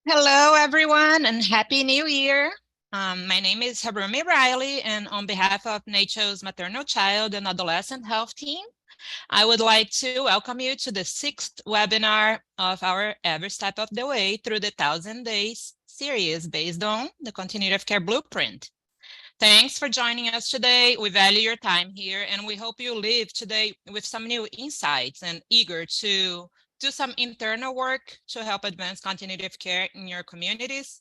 Hello, everyone, and Happy New Year. My name is Harumi Riley, and on behalf of NACCHO's Maternal Child and Adolescent Health Team, I would like to welcome you to the 6th webinar of our Every Step of the Way Through the 1,000 Days series based on the Continuity of Care Blueprint. Thanks for joining us today. We value your time here, and we hope you leave today with some new insights and eager to do some internal work to help advance continuity of care in your communities.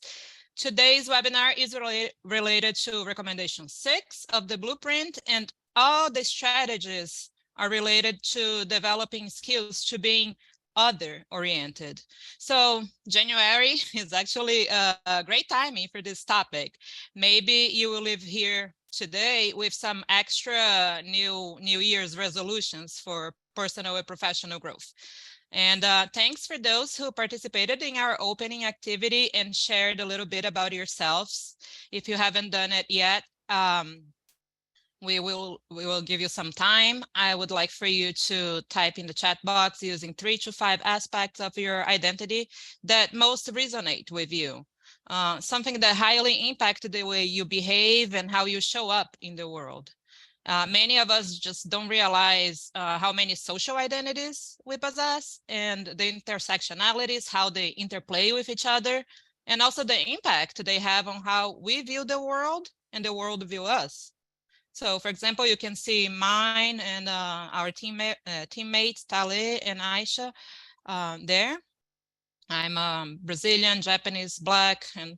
Today's webinar is related to recommendation 6 of the blueprint, and all the strategies are related to developing skills to being other-oriented. So January is actually a great timing for this topic. Maybe you will live here today with some extra New Year's resolutions for personal and professional growth. And thanks for those who participated in our opening activity and shared a little bit about yourselves. If you haven't done it yet, we will give you some time. I would like for you to type in the chat box using 3 to 5 aspects of your identity that most resonate with you. Something that highly impacted the way you behave and how you show up in the world. Many of us just don't realize how many social identities we possess and the intersectionalities, how they interplay with each other, and also the impact they have on how we view the world and the world view us. So, for example, you can see mine and our teammates, Tale and Aisha, there. I'm Brazilian, Japanese, Black, and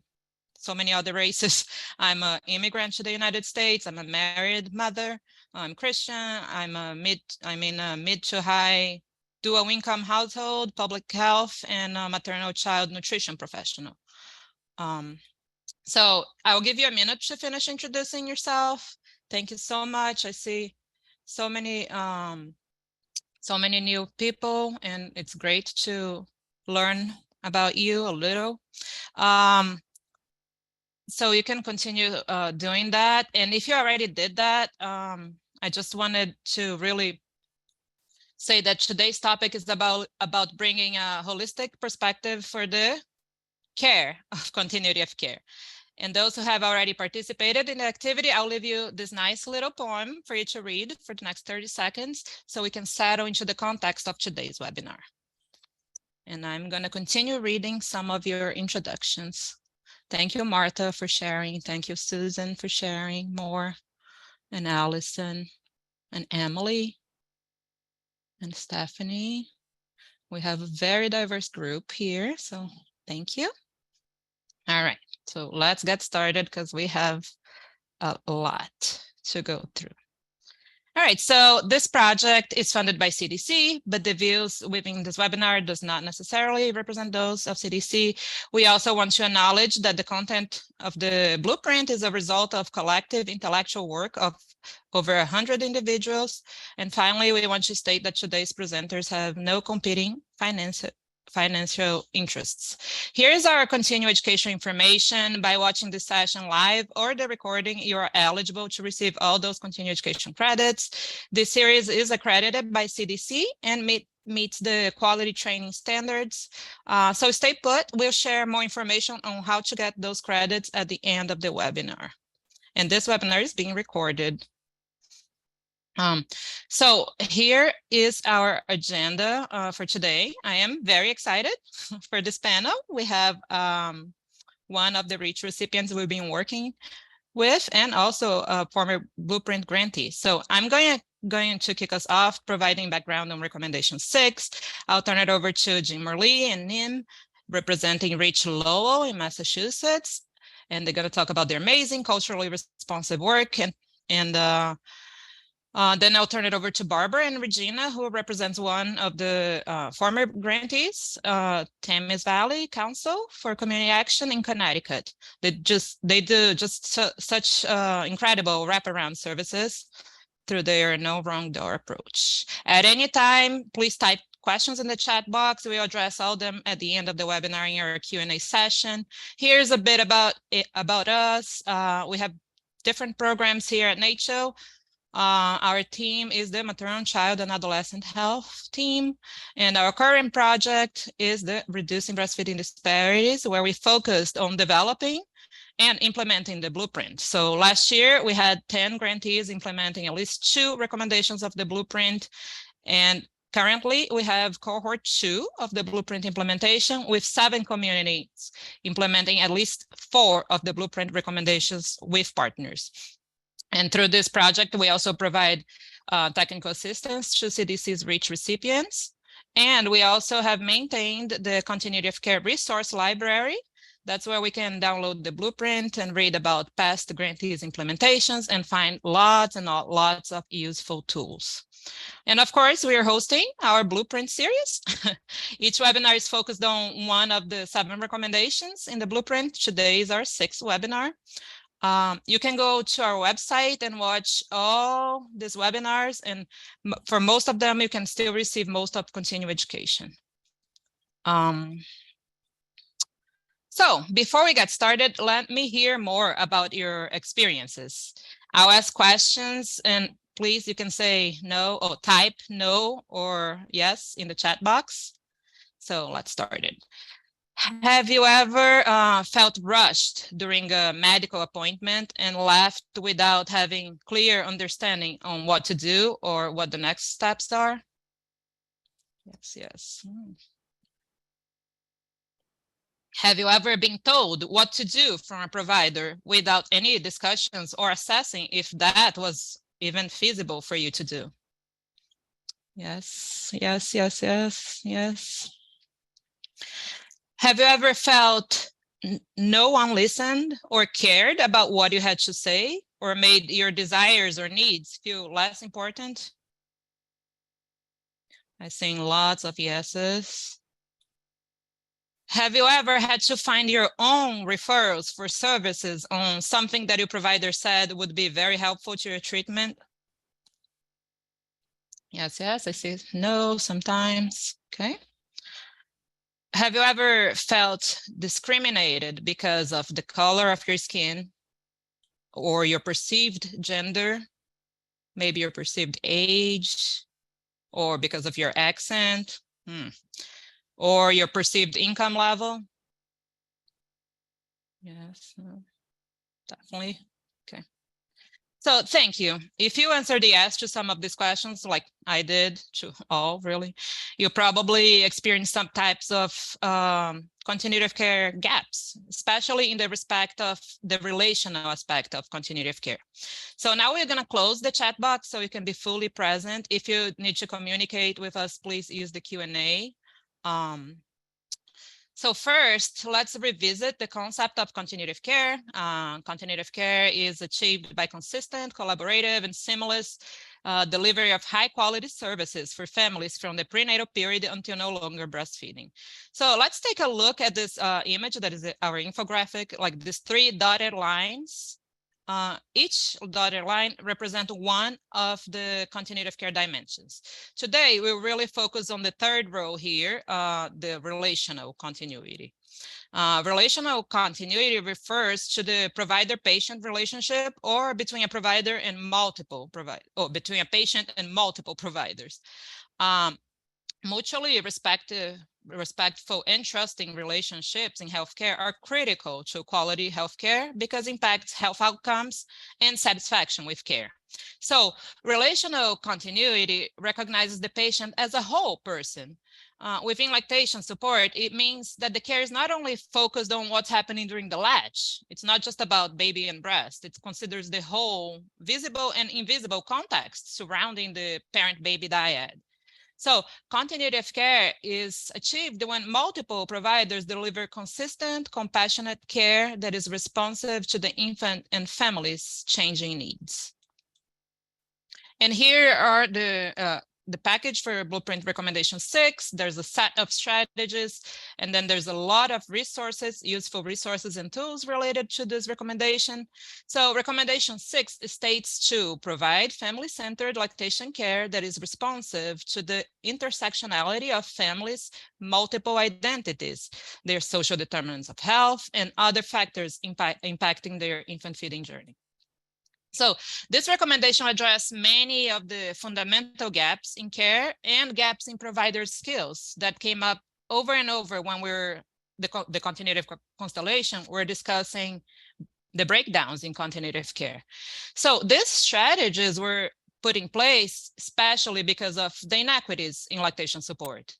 so many other races. I'm an immigrant to the United States. I'm a married mother. I'm Christian. I'm in a mid to high dual income household, public health, and a maternal child nutrition professional. So I'll give you a minute to finish introducing yourself. Thank you so much. I see so many new people, and it's great to learn about you a little. So you can continue doing that. And if you already did that, I just wanted to really say that today's topic is about bringing a holistic perspective for the care of continuity of care. And those who have already participated in the activity, I'll leave you this nice little poem for you to read for the next 30 seconds so we can settle into the context of today's webinar. And I'm going to continue reading some of your introductions. Thank you, Martha, for sharing. Thank you, Susan, for sharing more, and Allison, and Emily, and Stephanie. We have a very diverse group here, so thank you. All right. So let's get started because we have a lot to go through. All right, so this project is funded by CDC, but the views within this webinar does not necessarily represent those of CDC. We also want to acknowledge that the content of the blueprint is a result of collective intellectual work of over 100 individuals. And finally, we want to state that today's presenters have no competing financial interests. Here is our continuing education information. By watching this session live or the recording, you are eligible to receive all those continuing education credits. This series is accredited by CDC and meets the quality training standards. So stay put. We'll share more information on how to get those credits at the end of the webinar. And this webinar is being recorded. So here is our agenda for today. I am very excited for this panel. We have one of the REACH recipients we've been working with, and also a former Blueprint grantee. So I'm going to kick us off, providing background on recommendation 6. I'll turn it over to Jim Merlee and Nim, representing REACH Lowell in Massachusetts. And they're going to talk about their amazing culturally responsive work. Then I'll turn it over to Barbara and Regina, who represents one of the former grantees, Thames Valley Council for Community Action in Connecticut. They do such incredible wraparound services through their no wrong door approach. At any time, please type questions in the chat box. We'll address all of them at the end of the webinar in our Q&A session. Here's a bit about us. We have different programs here at NACCHO. Our team is the Maternal, Child, and Adolescent Health team, and our current project is the Reducing Breastfeeding Disparities, where we focused on developing and implementing the blueprint. So last year, we had 10 grantees implementing at least 2 recommendations of the blueprint, and currently, we have cohort 2 of the blueprint implementation with 7 communities implementing at least 4 of the blueprint recommendations with partners. And through this project, we also provide technical assistance to CDC's REACH recipients. And we also have maintained the continuity of care resource library. That's where we can download the blueprint and read about past grantees implementations and find lots and lots of useful tools. And of course, we are hosting our blueprint series. Each webinar is focused on one of the 7 recommendations in the blueprint. Today is our 6th webinar. You can go to our website and watch all these webinars, and for most of them, you can still receive most of continuing education. So before we get started, let me hear more about your experiences. I'll ask questions, and please, you can say no or type no or yes in the chat box. So let's start it. Have you ever felt rushed during a medical appointment and left without having clear understanding on what to do or what the next steps are? Yes, yes. Have you ever been told what to do from a provider without any discussions or assessing if that was even feasible for you to do? Yes, yes, yes, yes, yes. Have you ever felt no one listened or cared about what you had to say, or made your desires or needs feel less important? I'm seeing lots of yeses. Have you ever had to find your own referrals for services on something that your provider said would be very helpful to your treatment? Yes, yes, I see no sometimes. Okay. Have you ever felt discriminated because of the color of your skin or your perceived gender, maybe your perceived age, or because of your accent, or your perceived income level? Yes, definitely. Okay. So thank you. If you answered yes to some of these questions, like I did to all, really, you probably experienced some types of continuity of care gaps, especially in the respect of the relational aspect of continuity of care. So now we're going to close the chat box so you can be fully present. If you need to communicate with us, please use the Q&A. So first, let's revisit the concept of continuity of care. Continuity of care is achieved by consistent, collaborative, and seamless delivery of high-quality services for families from the prenatal period until no longer breastfeeding. So let's take a look at this image that is our infographic, like these 3 dotted lines. Each dotted line represents one of the continuity of care dimensions. Today, we'll really focus on the 3rd row here, the relational continuity. Relational continuity refers to the provider-patient relationship or between a provider and multiple providers, or between a patient and multiple providers. Mutually respectful and trusting relationships in healthcare are critical to quality healthcare because it impacts health outcomes and satisfaction with care. So relational continuity recognizes the patient as a whole person. Within lactation support, it means that the care is not only focused on what's happening during the latch. It's not just about baby and breast. It considers the whole visible and invisible context surrounding the parent-baby dyad. So continuity of care is achieved when multiple providers deliver consistent, compassionate care that is responsive to the infant and family's changing needs. And here are the package for Blueprint Recommendation 6. There's a set of strategies, and then there's a lot of resources, useful resources and tools related to this recommendation. So Recommendation 6 states to provide family-centered lactation care that is responsive to the intersectionality of families' multiple identities, their social determinants of health, and other factors impacting their infant feeding journey. So this recommendation addresses many of the fundamental gaps in care and gaps in provider skills that came up over and over when the continuity of constellation, we're discussing the breakdowns in continuity of care. So these strategies were put in place, especially because of the inequities in lactation support.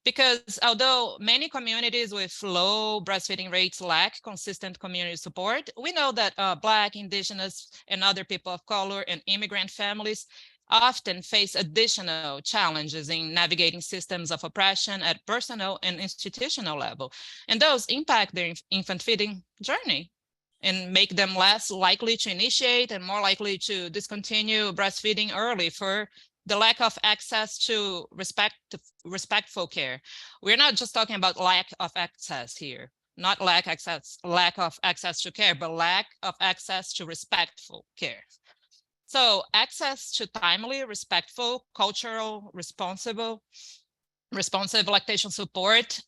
Because although many communities with low breastfeeding rates lack consistent community support, we know that Black, Indigenous, and other people of color and immigrant families often face additional challenges in navigating systems of oppression at personal and institutional level, and those impact their infant feeding journey and make them less likely to initiate and more likely to discontinue breastfeeding early for the lack of access to respectful care. We're not just talking about lack of access here, not lack of access to care, but lack of access to respectful care. So access to timely, respectful, cultural, responsive lactation support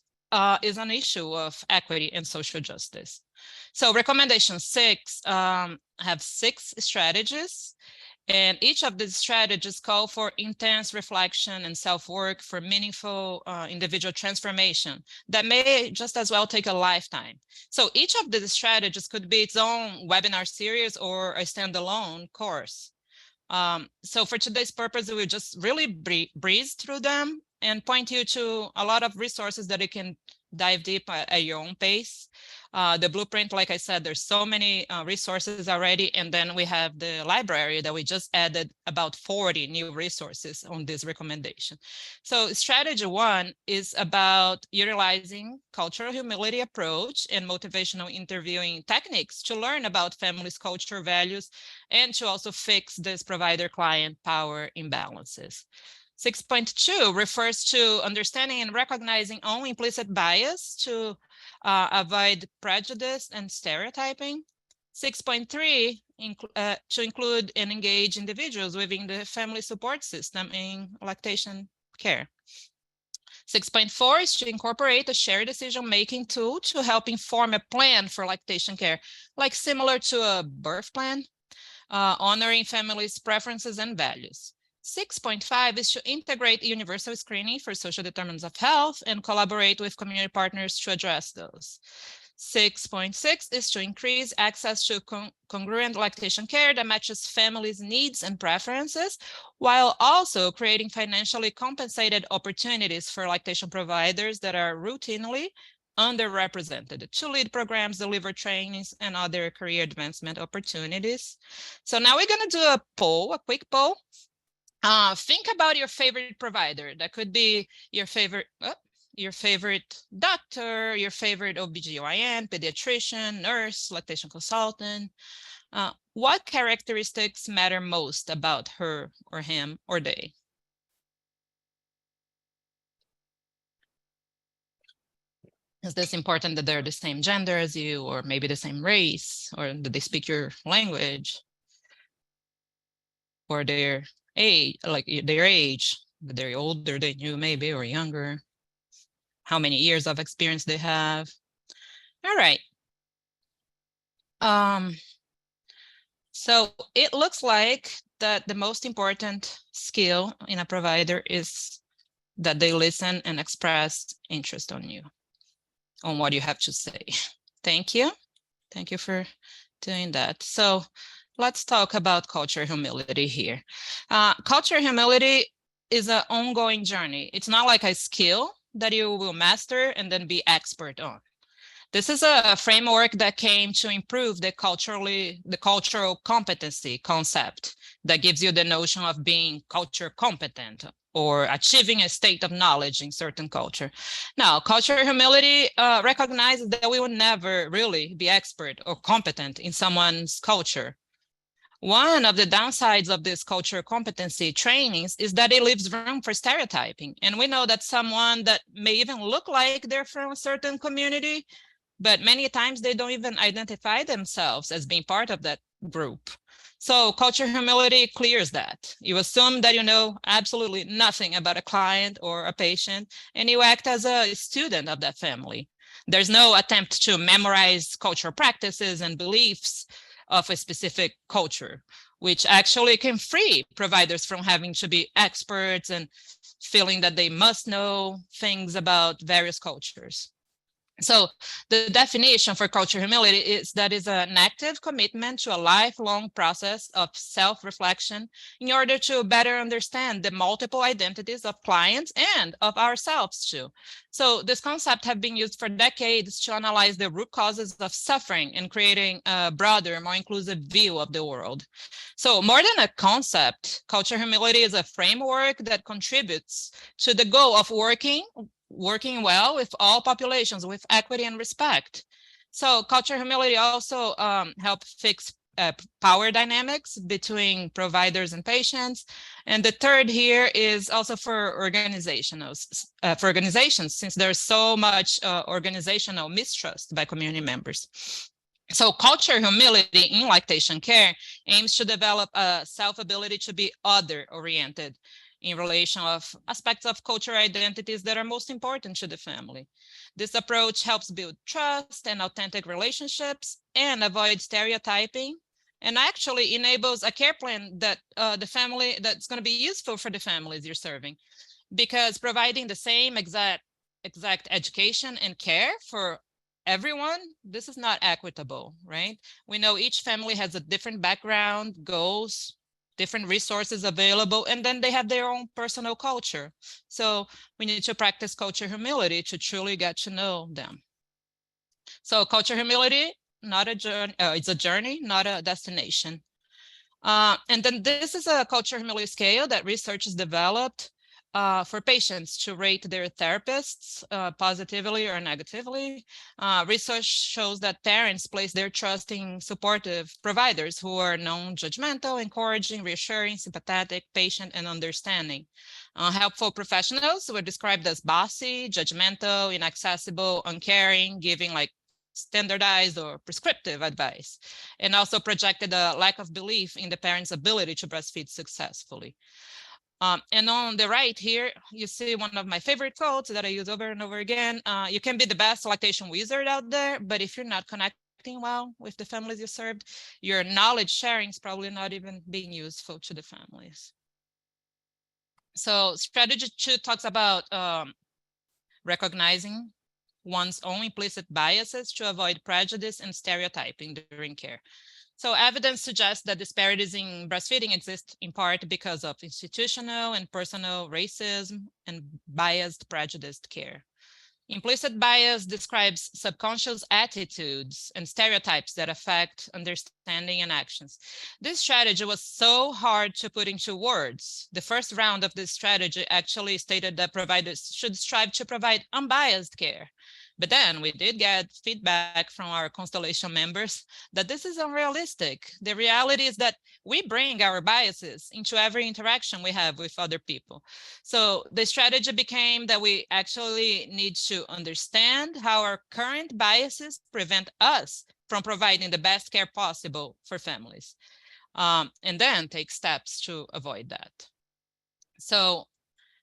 is an issue of equity and social justice. So recommendation 6 have 6 strategies, and each of these strategies call for intense reflection and self-work for meaningful individual transformation that may just as well take a lifetime. So each of these strategies could be its own webinar series or a standalone course. So for today's purpose, we will just really breeze through them and point you to a lot of resources that you can dive deep at your own pace. The blueprint, like I said, there's so many resources already. And then we have the library that we just added about 40 new resources on this recommendation. So strategy 1 is about utilizing cultural humility approach and motivational interviewing techniques to learn about families' culture values and to also fix this provider-client power imbalances. 6.2 refers to understanding and recognizing own implicit bias to avoid prejudice and stereotyping. 6.3 to include and engage individuals within the family support system in lactation care. 6.4 is to incorporate a shared decision-making tool to help inform a plan for lactation care, like similar to a birth plan, honoring families' preferences and values. 6.5 is to integrate universal screening for social determinants of health and collaborate with community partners to address those. 6.6 is to increase access to congruent lactation care that matches families' needs and preferences, while also creating financially compensated opportunities for lactation providers that are routinely underrepresented to lead programs, deliver trainings, and other career advancement opportunities. So now we're going to do a poll, a quick poll. Think about your favorite provider. That could be your favorite doctor, your favorite OBGYN, pediatrician, nurse, lactation consultant. What characteristics matter most about her or him or they? Is this important that they're the same gender as you, or maybe the same race, or that they speak your language, or their age, that they're older than you maybe, or younger, how many years of experience they have? All right. So it looks like that the most important skill in a provider is that they listen and express interest on you, on what you have to say. Thank you. Thank you for doing that. So let's talk about culture humility here. Culture humility is an ongoing journey. It's not like a skill that you will master and then be expert on. This is a framework that came to improve the cultural competency concept that gives you the notion of being culture competent or achieving a state of knowledge in certain culture. Now, culture humility recognizes that we will never really be expert or competent in someone's culture. One of the downsides of this culture competency trainings is that it leaves room for stereotyping. And we know that someone that may even look like they're from a certain community, but many times they don't even identify themselves as being part of that group. So culture humility clears that. You assume that you know absolutely nothing about a client or a patient, and you act as a student of that family. There's no attempt to memorize cultural practices and beliefs of a specific culture. which actually can free providers from having to be experts and feeling that they must know things about various cultures. So the definition for cultural humility is that is an active commitment to a lifelong process of self-reflection in order to better understand the multiple identities of clients and of ourselves too. So this concept have been used for decades to analyze the root causes of suffering and creating a broader, more inclusive view of the world. So more than a concept, cultural humility is a framework that contributes to the goal of working well with all populations with equity and respect. So cultural humility also help fix power dynamics between providers and patients. And the third here is also for organizations, since there's so much organizational mistrust by community members. So cultural humility in lactation care aims to develop a self-ability to be other-oriented in relation of aspects of cultural identities that are most important to the family. This approach helps build trust and authentic relationships and avoid stereotyping, and actually enables a care plan that that's going to be useful for the families you're serving, because providing the same exact education and care for everyone, this is not equitable, right? We know each family has a different background, goals, different resources available, and then they have their own personal culture. So we need to practice culture humility to truly get to know them. So culture humility, not a journey, it's a journey, not a destination. And then this is a culture humility scale that research has developed for patients to rate their therapists positively or negatively. Research shows that parents place their trust in supportive providers who are non-judgmental, encouraging, reassuring, sympathetic, patient, and understanding. Helpful professionals were described as bossy, judgmental, inaccessible, uncaring, giving like standardized or prescriptive advice, and also projected a lack of belief in the parent's ability to breastfeed successfully. And on the right here, you see one of my favorite quotes that I use over and over again. You can be the best lactation wizard out there, but if you're not connecting well with the families you served, your knowledge sharing is probably not even being useful to the families. So strategy 2 talks about recognizing one's own implicit biases to avoid prejudice and stereotyping during care. So evidence suggests that disparities in breastfeeding exist in part because of institutional and personal racism and biased, prejudiced care. Implicit bias describes subconscious attitudes and stereotypes that affect understanding and actions. This strategy was so hard to put into words. The first round of this strategy actually stated that providers should strive to provide unbiased care. But then we did get feedback from our Constellation members that this is unrealistic. The reality is that we bring our biases into every interaction we have with other people. So the strategy became that we actually need to understand how our current biases prevent us from providing the best care possible for families, and then take steps to avoid that. So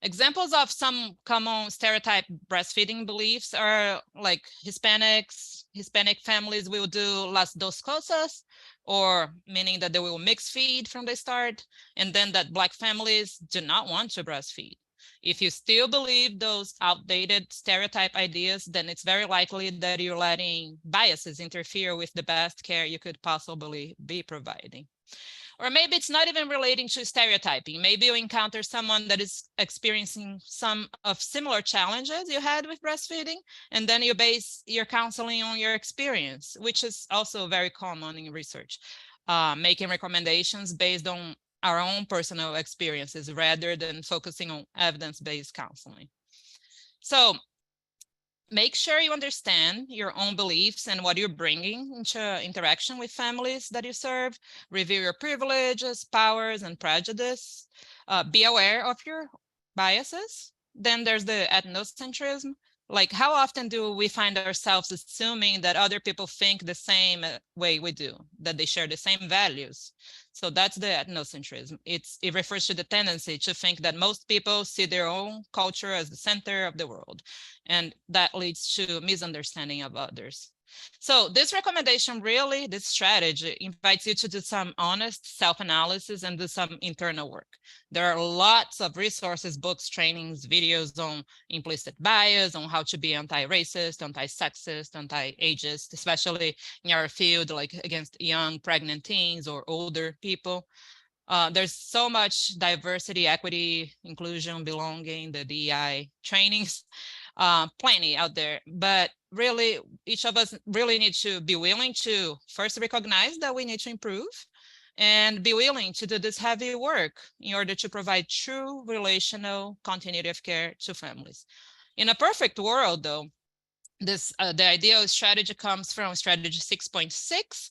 examples of some common stereotype breastfeeding beliefs are like Hispanic families will do las dos cosas, or meaning that they will mix feed from the start, and then that Black families do not want to breastfeed. If you still believe those outdated stereotype ideas, then it's very likely that you're letting biases interfere with the best care you could possibly be providing. Or maybe it's not even relating to stereotyping. Maybe you encounter someone that is experiencing some of similar challenges you had with breastfeeding, and then you base your counseling on your experience, which is also very common in research, making recommendations based on our own personal experiences rather than focusing on evidence-based counseling. So make sure you understand your own beliefs and what you're bringing into interaction with families that you serve. Review your privileges, powers, and prejudice. Be aware of your biases. Then there's the ethnocentrism. Like, how often do we find ourselves assuming that other people think the same way we do, that they share the same values? So that's the ethnocentrism. It refers to the tendency to think that most people see their own culture as the center of the world, and that leads to misunderstanding of others. So this recommendation really, this strategy invites you to do some honest self-analysis and do some internal work. There are lots of resources, books, trainings, videos on implicit bias, on how to be anti-racist, anti-sexist, anti-ageist, especially in our field, like against young pregnant teens or older people. There's so much diversity, equity, inclusion, belonging, the DEI trainings, plenty out there. But really, each of us really need to be willing to first recognize that we need to improve and be willing to do this heavy work in order to provide true relational continuity of care to families. In a perfect world, though, the ideal strategy comes from strategy 6.6,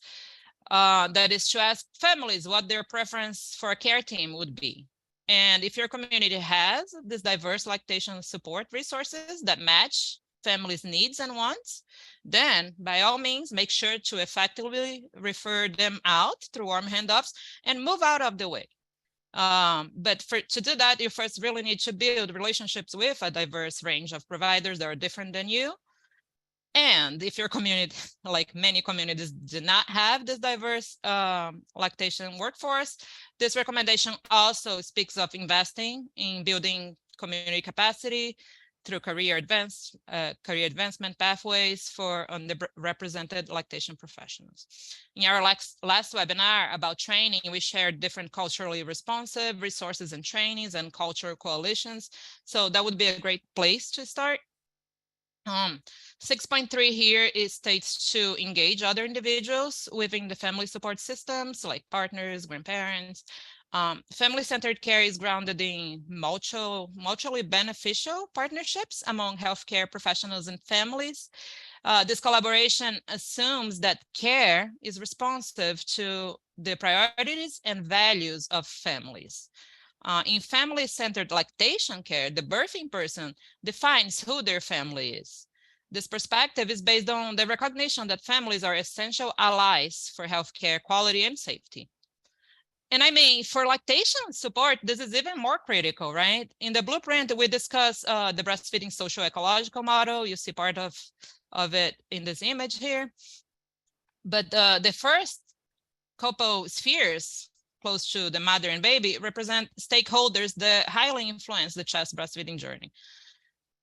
that is to ask families what their preference for a care team would be. And if your community has this diverse lactation support resources that match families' needs and wants, then by all means, make sure to effectively refer them out through warm handoffs and move out of the way. But to do that, you first really need to build relationships with a diverse range of providers that are different than you. And if your community, like many communities, do not have this diverse lactation workforce, this recommendation also speaks of investing in building community capacity through career advancement pathways for underrepresented lactation professionals. In our last webinar about training, we shared different culturally responsive resources and trainings and cultural coalitions. So that would be a great place to start. 6.3 here states to engage other individuals within the family support systems like partners, grandparents. Family-centered care is grounded in mutually beneficial partnerships among healthcare professionals and families. This collaboration assumes that care is responsive to the priorities and values of families. In family-centered lactation care, the birthing person defines who their family is. This perspective is based on the recognition that families are essential allies for healthcare quality and safety. And I mean, for lactation support, this is even more critical, right? In the blueprint, we discuss the breastfeeding socio-ecological model. You see part of it in this image here. But the first couple spheres close to the mother and baby represent stakeholders that highly influence the child's breastfeeding journey.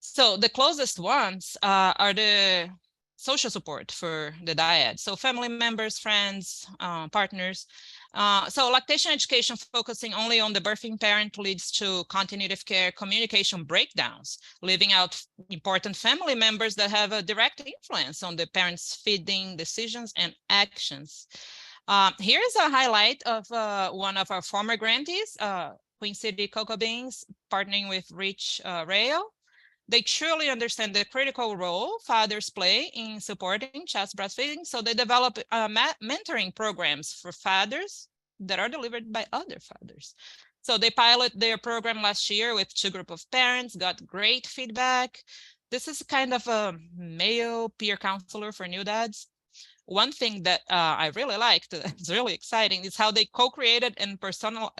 So the closest ones are the social support for the dyad. So family members, friends, partners. So lactation education focusing only on the birthing parent leads to continuity of care communication breakdowns, leaving out important family members that have a direct influence on the parent's feeding decisions and actions. Here's a highlight of one of our former grantees, Queen City Cocoa Beans, partnering with Rich Rail. They truly understand the critical role fathers play in supporting child's breastfeeding, so they develop mentoring programs for fathers that are delivered by other fathers. So they piloted their program last year with 2 groups of parents, got great feedback. This is kind of a male peer counselor for new dads. One thing that I really liked, it's really exciting, is how they co-created and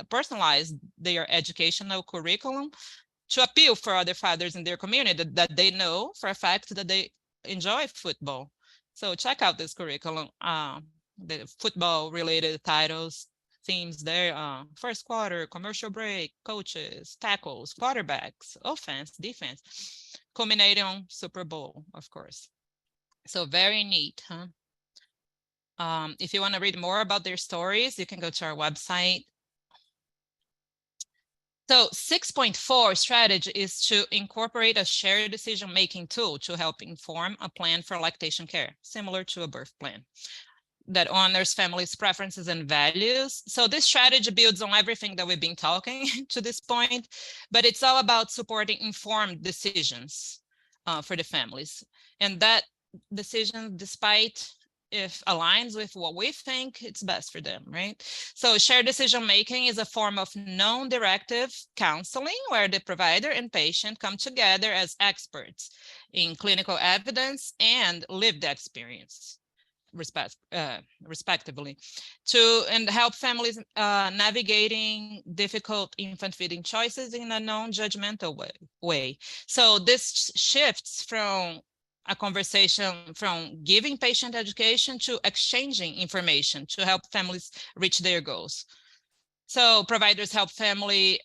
personalized their educational curriculum to appeal for other fathers in their community that they know for a fact that they enjoy football. So check out this curriculum, the football related titles, themes there, first quarter, commercial break, coaches, tackles, quarterbacks, offense, defense, culminating on Super Bowl, of course. So very neat, huh? If you want to read more about their stories, you can go to our website. So 6.4 strategy is to incorporate a shared decision-making tool to help inform a plan for lactation care, similar to a birth plan that honors families' preferences and values. So this strategy builds on everything that we've been talking to this point, but it's all about supporting informed decisions for the families. And that decision, despite if aligns with what we think it's best for them, right? So shared decision-making is a form of non-directive counseling where the provider and patient come together as experts in clinical evidence and lived experience, respectively, and help families navigating difficult infant feeding choices in a non-judgmental way. So this shifts from a conversation from giving patient education to exchanging information to help families reach their goals. So providers help family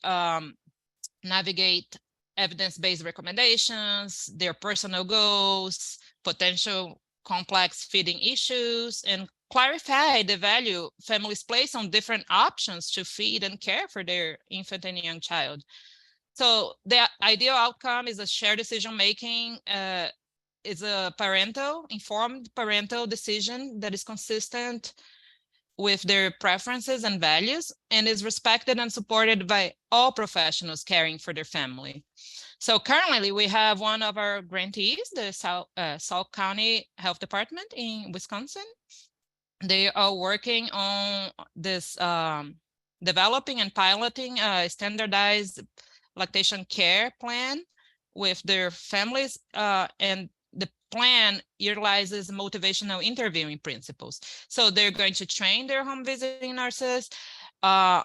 navigate evidence-based recommendations, their personal goals, potential complex feeding issues, and clarify the value families place on different options to feed and care for their infant and young child. So the ideal outcome is a shared decision-making, is a informed parental decision that is consistent with their preferences and values and is respected and supported by all professionals caring for their family. So currently we have one of our grantees, the Sauk County Health Department in Wisconsin. They are working on this developing and piloting a standardized lactation care plan with their families, and the plan utilizes motivational interviewing principles. So they're going to train their home visiting nurses on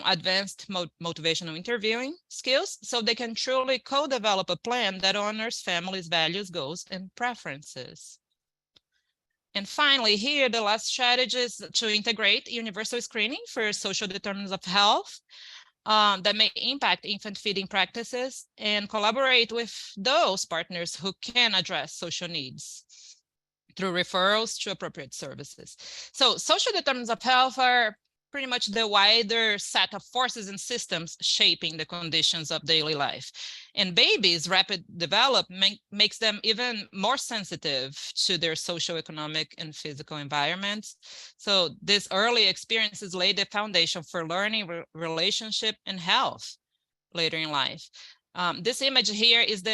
advanced motivational interviewing skills so they can truly co-develop a plan that honors families' values, goals, and preferences. And finally, here, the last strategy is to integrate universal screening for social determinants of health that may impact infant feeding practices and collaborate with those partners who can address social needs through referrals to appropriate services. So social determinants of health are pretty much the wider set of forces and systems shaping the conditions of daily life. And babies' rapid development makes them even more sensitive to their socioeconomic and physical environments. So these early experiences lay the foundation for learning, relationship, and health later in life. This image here is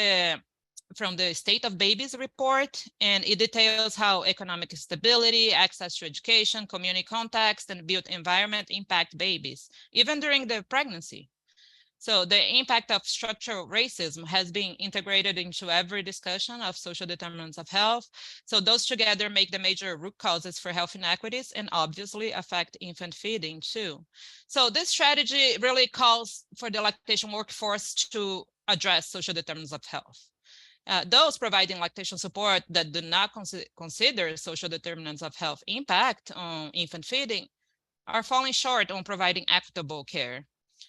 from the State of Babies report, and it details how economic stability, access to education, community context, and built environment impact babies, even during the pregnancy. So the impact of structural racism has been integrated into every discussion of social determinants of health. So those together make the major root causes for health inequities and obviously affect infant feeding too. So this strategy really calls for the lactation workforce to address social determinants of health. Those providing lactation support that do not consider social determinants of health impact on infant feeding are falling short on providing equitable care.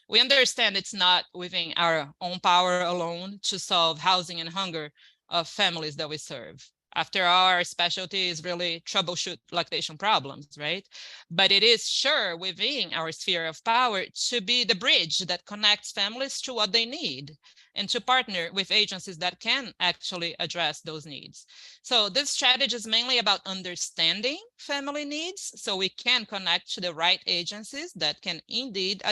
We understand it's not within our own power alone to solve housing and hunger of families that we serve. After all, our specialty is really troubleshoot lactation problems, right? But it is sure within our sphere of power to be the bridge that connects families to what they need and to partner with agencies that can actually address those needs. So this strategy is mainly about understanding family needs so we can connect to the right agencies that can indeed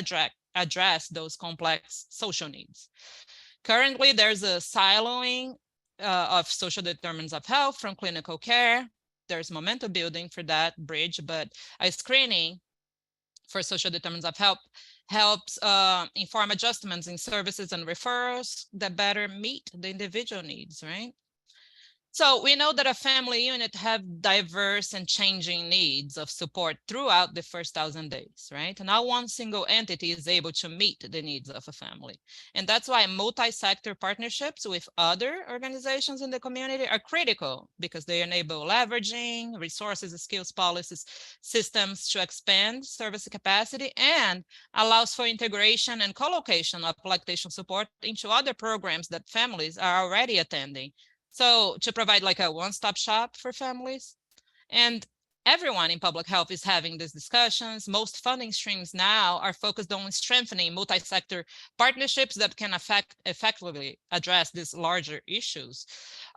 address those complex social needs. Currently, there's a siloing of social determinants of health from clinical care. There's momentum building for that bridge, but a screening for social determinants of health helps inform adjustments in services and referrals that better meet the individual needs, right? So we know that a family unit have diverse and changing needs of support throughout the first 1,000 days, right? And not one single entity is able to meet the needs of a family. And that's why multi-sector partnerships with other organizations in the community are critical because they enable leveraging resources, skills, policies, systems to expand service capacity and allows for integration and co-location of lactation support into other programs that families are already attending. So to provide like a one-stop shop for families. And everyone in public health is having these discussions. Most funding streams now are focused on strengthening multi-sector partnerships that can effectively address these larger issues.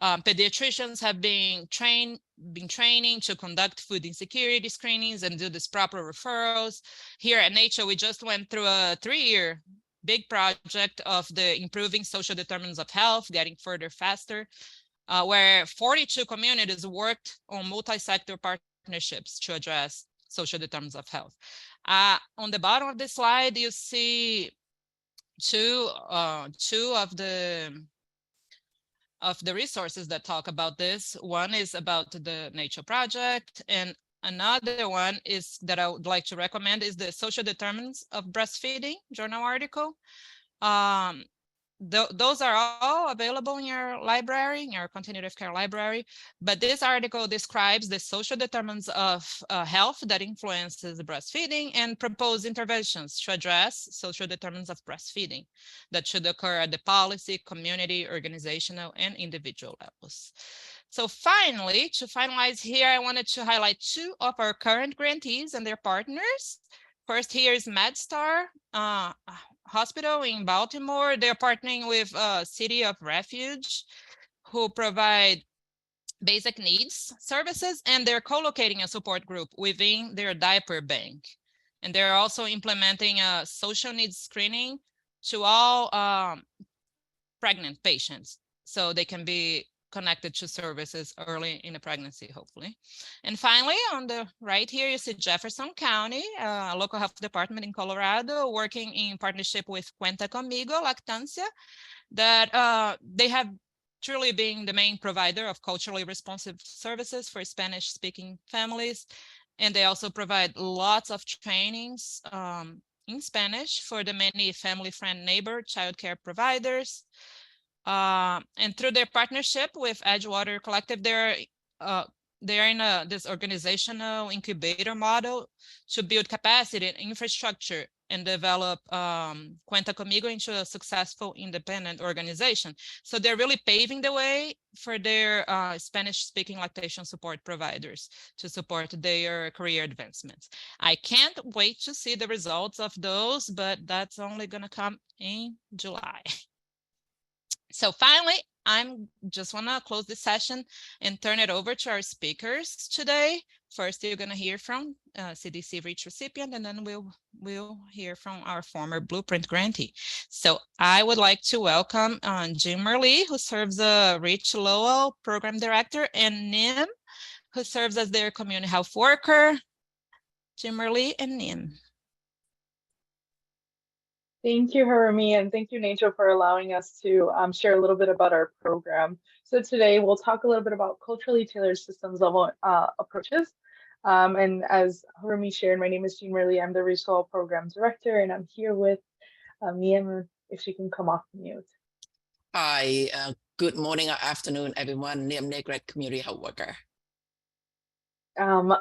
Pediatricians have been training to conduct food insecurity screenings and do these proper referrals. Here at NACCHO, we just went through a 3-year big project of the improving social determinants of health, getting further faster. Where 42 communities worked on multi-sector partnerships to address social determinants of health. On the bottom of the slide, you see two of the resources that talk about this. One is about the NACCHO project, and another one is that I would like to recommend is the Social Determinants of Breastfeeding journal article. those are all available in your library, in your continuity of care library. But this article describes the social determinants of health that influences breastfeeding and propose interventions to address social determinants of breastfeeding that should occur at the policy, community, organizational, and individual levels. So finally, to finalize here, I wanted to highlight two of our current grantees and their partners. First, here is MedStar Hospital in Baltimore. They're partnering with City of Refuge, who provide basic needs services, and they're co-locating a support group within their diaper bank. And they're also implementing a social needs screening to all pregnant patients, so they can be connected to services early in the pregnancy, hopefully. And finally, on the right here, you see Jefferson County, a local health department in Colorado, working in partnership with Cuenta Conmigo Lactancia, that they have truly been the main provider of culturally responsive services for Spanish-speaking families. And they also provide lots of trainings in Spanish for the many family-friend neighbor childcare providers. And through their partnership with Edgewater Collective, they're in this organizational incubator model to build capacity and infrastructure and develop Cuenta Conmigo into a successful independent organization. So they're really paving the way for their Spanish-speaking lactation support providers to support their career advancements. I can't wait to see the results of those, but that's only gonna come in July. So finally, I'm just want to close this session and turn it over to our speakers today. First, you're going to hear from CDC REACH recipient, and then we'll hear from our former Blueprint grantee. So I would like to welcome Jim Merlee, who serves as REACH Lowell Program Director, and Nim, who serves as their community health worker. Jim Merlee and Nim. Thank you, Harumi, and thank you, NACCHO, for allowing us to share a little bit about our program. So today we'll talk a little bit about culturally tailored systems level approaches. And as Harumi shared, my name is Jean Merlee. I'm the Relational Program Director, and I'm here with Niem, if she can come off mute. Hi, good morning or afternoon, everyone. Niem Negret, Community Health Worker.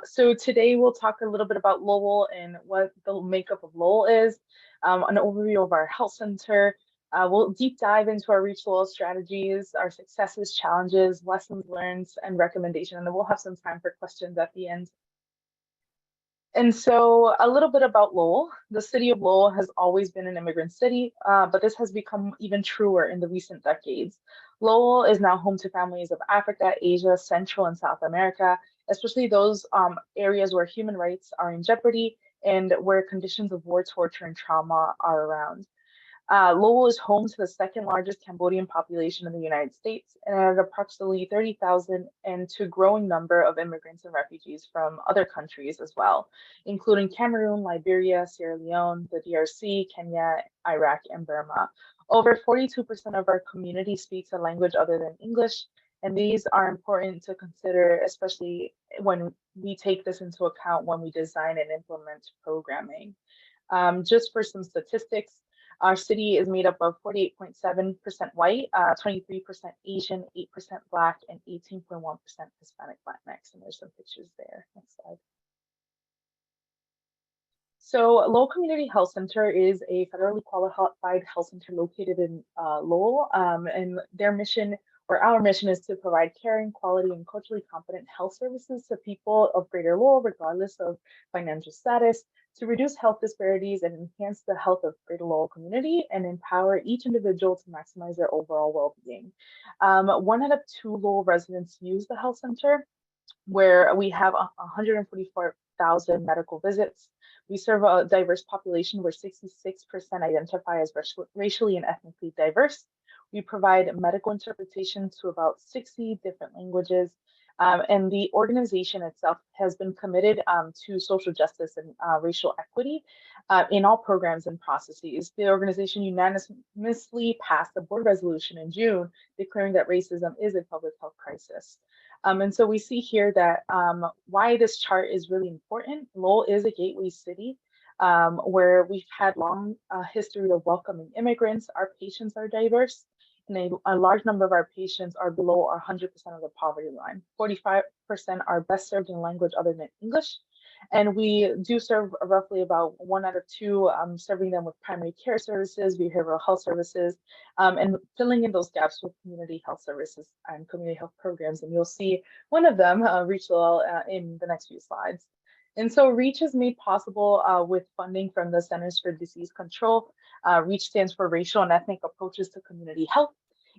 So today we'll talk a little bit about Lowell and what the makeup of Lowell is, an overview of our health center. We'll deep dive into our REACH Lowell strategies, our successes, challenges, lessons learned, and recommendation. And then we'll have some time for questions at the end. And so a little bit about Lowell. The city of Lowell has always been an immigrant city, but this has become even truer in the recent decades. Lowell is now home to families of Africa, Asia, Central and South America, especially those areas where human rights are in jeopardy and where conditions of war, torture, and trauma are around. Lowell is home to the second largest Cambodian population in the United States, and at approximately 30,000 and to a growing number of immigrants and refugees from other countries as well, including Cameroon, Liberia, Sierra Leone, the DRC, Kenya, Iraq, and Burma. Over 42% of our community speaks a language other than English, and these are important to consider, especially when we take this into account when we design and implement programming. Just for some statistics, our city is made up of 48.7% white, 23% Asian, 8% Black, and 18.1% Hispanic Latinx. And there's some pictures there. Next slide. So Lowell Community Health Center is a federally qualified health center located in Lowell, and their mission, or our mission, is to provide caring, quality, and culturally competent health services to people of Greater Lowell, regardless of financial status, to reduce health disparities and enhance the health of Greater Lowell community and empower each individual to maximize their overall well-being. 1 out of 2 Lowell residents use the health center, where we have 144,000 medical visits. We serve a diverse population where 66% identify as racially and ethnically diverse. We provide medical interpretation to about 60 different languages. And the organization itself has been committed to social justice and racial equity in all programs and processes. The organization unanimously passed a board resolution in June declaring that racism is a public health crisis. And so we see here that why this chart is really important. Lowell is a gateway city where we've had long history of welcoming immigrants. Our patients are diverse, and a large number of our patients are below our 100% of the poverty line. 45% are best served in language other than English. And we do serve roughly about 1 out of 2, serving them with primary care services, behavioral health services, and filling in those gaps with community health services and community health programs. And you'll see one of them, Relational, in the next few slides. And so REACH is made possible with funding from the Centers for Disease Control. REACH stands for Racial and Ethnic Approaches to Community Health.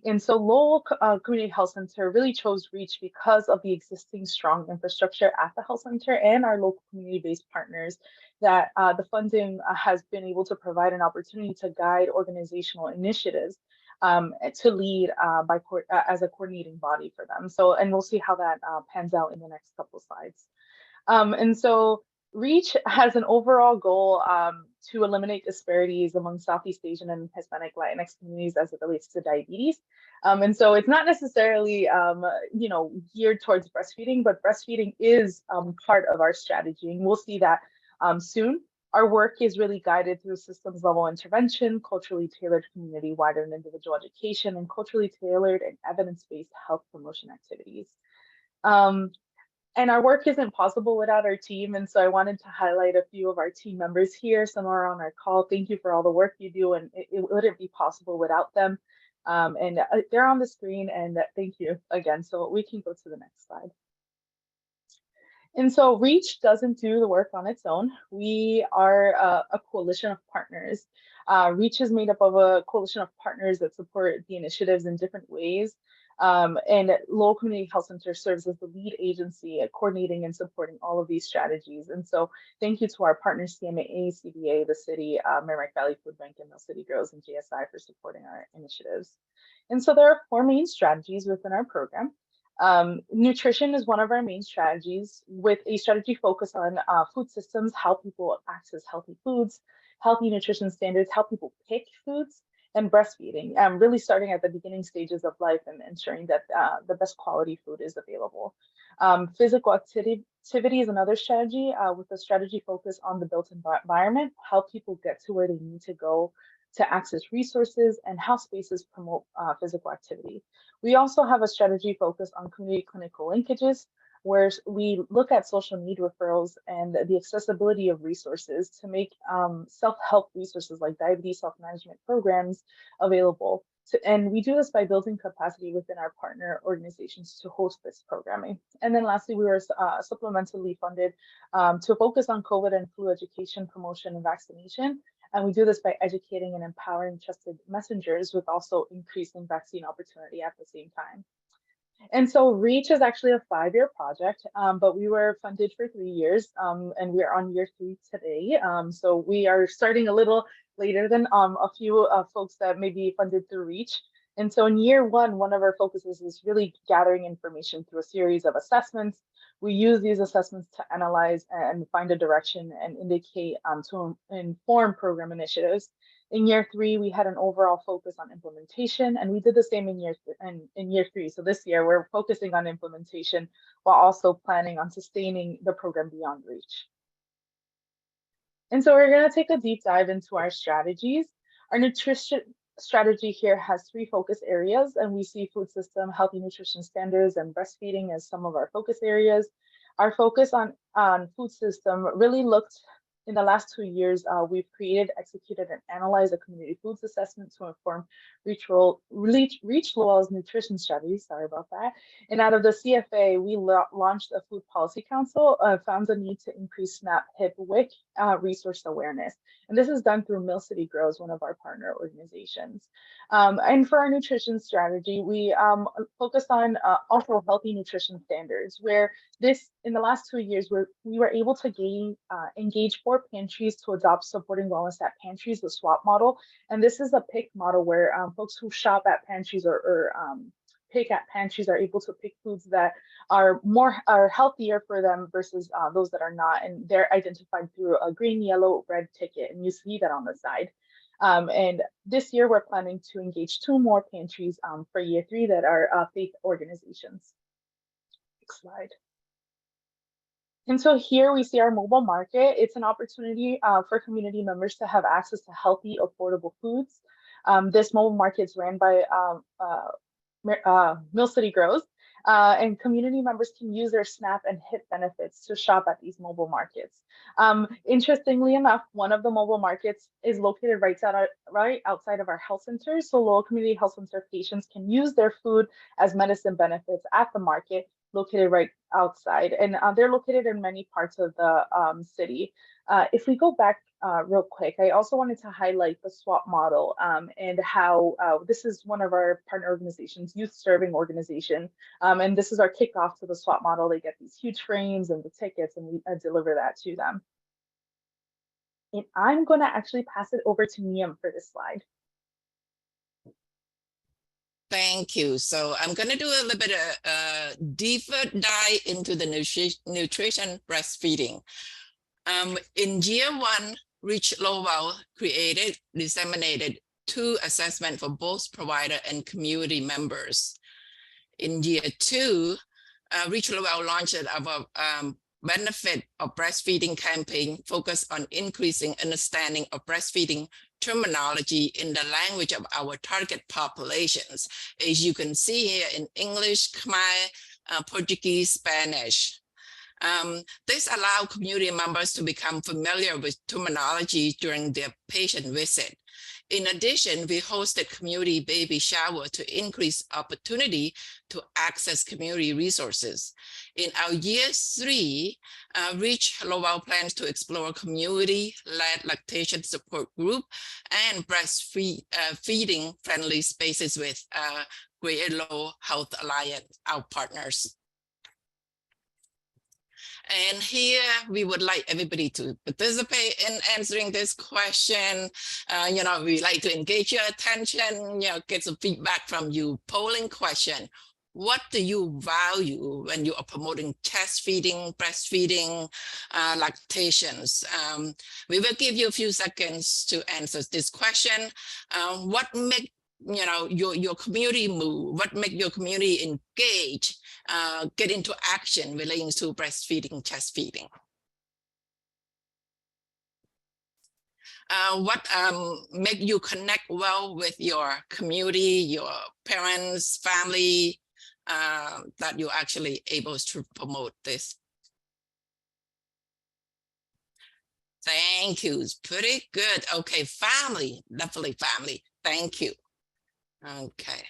And so Lowell Community Health Center really chose REACH because of the existing strong infrastructure at the health center and our local community-based partners, that the funding has been able to provide an opportunity to guide organizational initiatives to lead as a coordinating body for them. So, and we'll see how that pans out in the next couple slides. And so REACH has an overall goal to eliminate disparities among Southeast Asian and Hispanic Latinx communities as it relates to diabetes. And so it's not necessarily, geared towards breastfeeding, but breastfeeding is part of our strategy. And we'll see that soon. Our work is really guided through systems level intervention, culturally tailored community-wide and individual education, and culturally tailored and evidence-based health promotion activities. And our work isn't possible without our team. And so I wanted to highlight a few of our team members here. Some are on our call. Thank you for all the work you do. And it wouldn't be possible without them. And they're on the screen, and thank you again. So we can go to the next slide. And so REACH doesn't do the work on its own. We are a coalition of partners. REACH is made up of a coalition of partners that support the initiatives in different ways. And Lowell Community Health Center serves as the lead agency at coordinating and supporting all of these strategies. And so thank you to our partners, CMAA, CBA, the city, Merrimack Valley Food Bank, and Mill City Girls, and JSI for supporting our initiatives. And so there are 4 main strategies within our program. Nutrition is one of our main strategies, with a strategy focused on food systems, how people access healthy foods, healthy nutrition standards, how people pick foods, and breastfeeding, really starting at the beginning stages of life and ensuring that the best quality food is available. Physical activity is another strategy, with a strategy focused on the built environment, how people get to where they need to go to access resources, and how spaces promote physical activity. We also have a strategy focused on community clinical linkages, where we look at social need referrals and the accessibility of resources to make self-help resources like diabetes self-management programs available. And we do this by building capacity within our partner organizations to host this programming. And then lastly, we were supplementally funded to focus on COVID and flu education, promotion, and vaccination. And we do this by educating and empowering trusted messengers, with also increasing vaccine opportunity at the same time. And so REACH is actually a 5-year project, but we were funded for 3 years, and we're on year 3 today. So we are starting a little later than a few folks that may be funded through REACH. And so in year 1, one of our focuses is really gathering information through a series of assessments. We use these assessments to analyze and find a direction and indicate to inform program initiatives. In year 3, we had an overall focus on implementation, and we did the same in year 3. So this year, we're focusing on implementation while also planning on sustaining the program beyond REACH. And so we're going to take a deep dive into our strategies. Our nutrition strategy here has 3 focus areas, and we see food system, healthy nutrition standards, and breastfeeding as some of our focus areas. Our focus on food system really looked. In the last 2 years, we've created, executed, and analyzed a community foods assessment to inform REACH Lowell's nutrition strategy. Sorry about that. And out of the CFA, we launched a food policy council, found the need to increase SNAP, HIP, WIC resource awareness. And this is done through Mill City Girls, one of our partner organizations. And for our nutrition strategy, we focused on also healthy nutrition standards, where in the last 2 years, we were able to engage 4 pantries to adopt supporting wellness at pantries, the SWAP model. And this is a pick model where folks who shop at pantries or pick at pantries are able to pick foods that are healthier for them versus those that are not. And they're identified through a green, yellow, red ticket. And you see that on the side. And this year, we're planning to engage 2 more pantries for year 3 that are faith organizations. Next slide. And so here we see our mobile market. It's an opportunity for community members to have access to healthy, affordable foods. This mobile market is ran by Mill City Grows, and community members can use their SNAP and HIP benefits to shop at these mobile markets. Interestingly enough, one of the mobile markets is located right outside of our health centers. So Lowell Community Health Center patients can use their food as medicine benefits at the market located right outside. And they're located in many parts of the city. If we go back real quick, I also wanted to highlight the SWAP model and how this is one of our partner organizations, youth serving organization. And this is our kickoff to the SWAP model. They get these huge frames and the tickets, and we deliver that to them. And I'm going to actually pass it over to Niam for this slide. Thank you. So I'm going to do a little bit of deeper dive into the nutrition breastfeeding. In year one, Rich Lowell disseminated 2 assessments for both provider and community members. In year 2, Rich Lowell launched our benefit of breastfeeding campaign focused on increasing understanding of breastfeeding terminology in the language of our target populations. As you can see here in English, Khmer, Portuguese, Spanish. This allows community members to become familiar with terminology during their patient visit. In addition, we hosted community baby shower to increase opportunity to access community resources. In our year 3, Rich Lowell plans to explore community-led lactation support group and breastfeeding friendly spaces with Greater Lowell Health Alliance, our partners. And here we would like everybody to participate in answering this question. We like to engage your attention, get some feedback from you. Polling question: what do you value when you are promoting chest feeding, breastfeeding, lactations? We will give you a few seconds to answer this question. What make your community move? What make your community engage, get into action relating to breastfeeding, chest feeding? What make you connect well with your community, your parents, family, that you're actually able to promote this? Thank you. It's pretty good. Okay, family, definitely family. Thank you. Okay,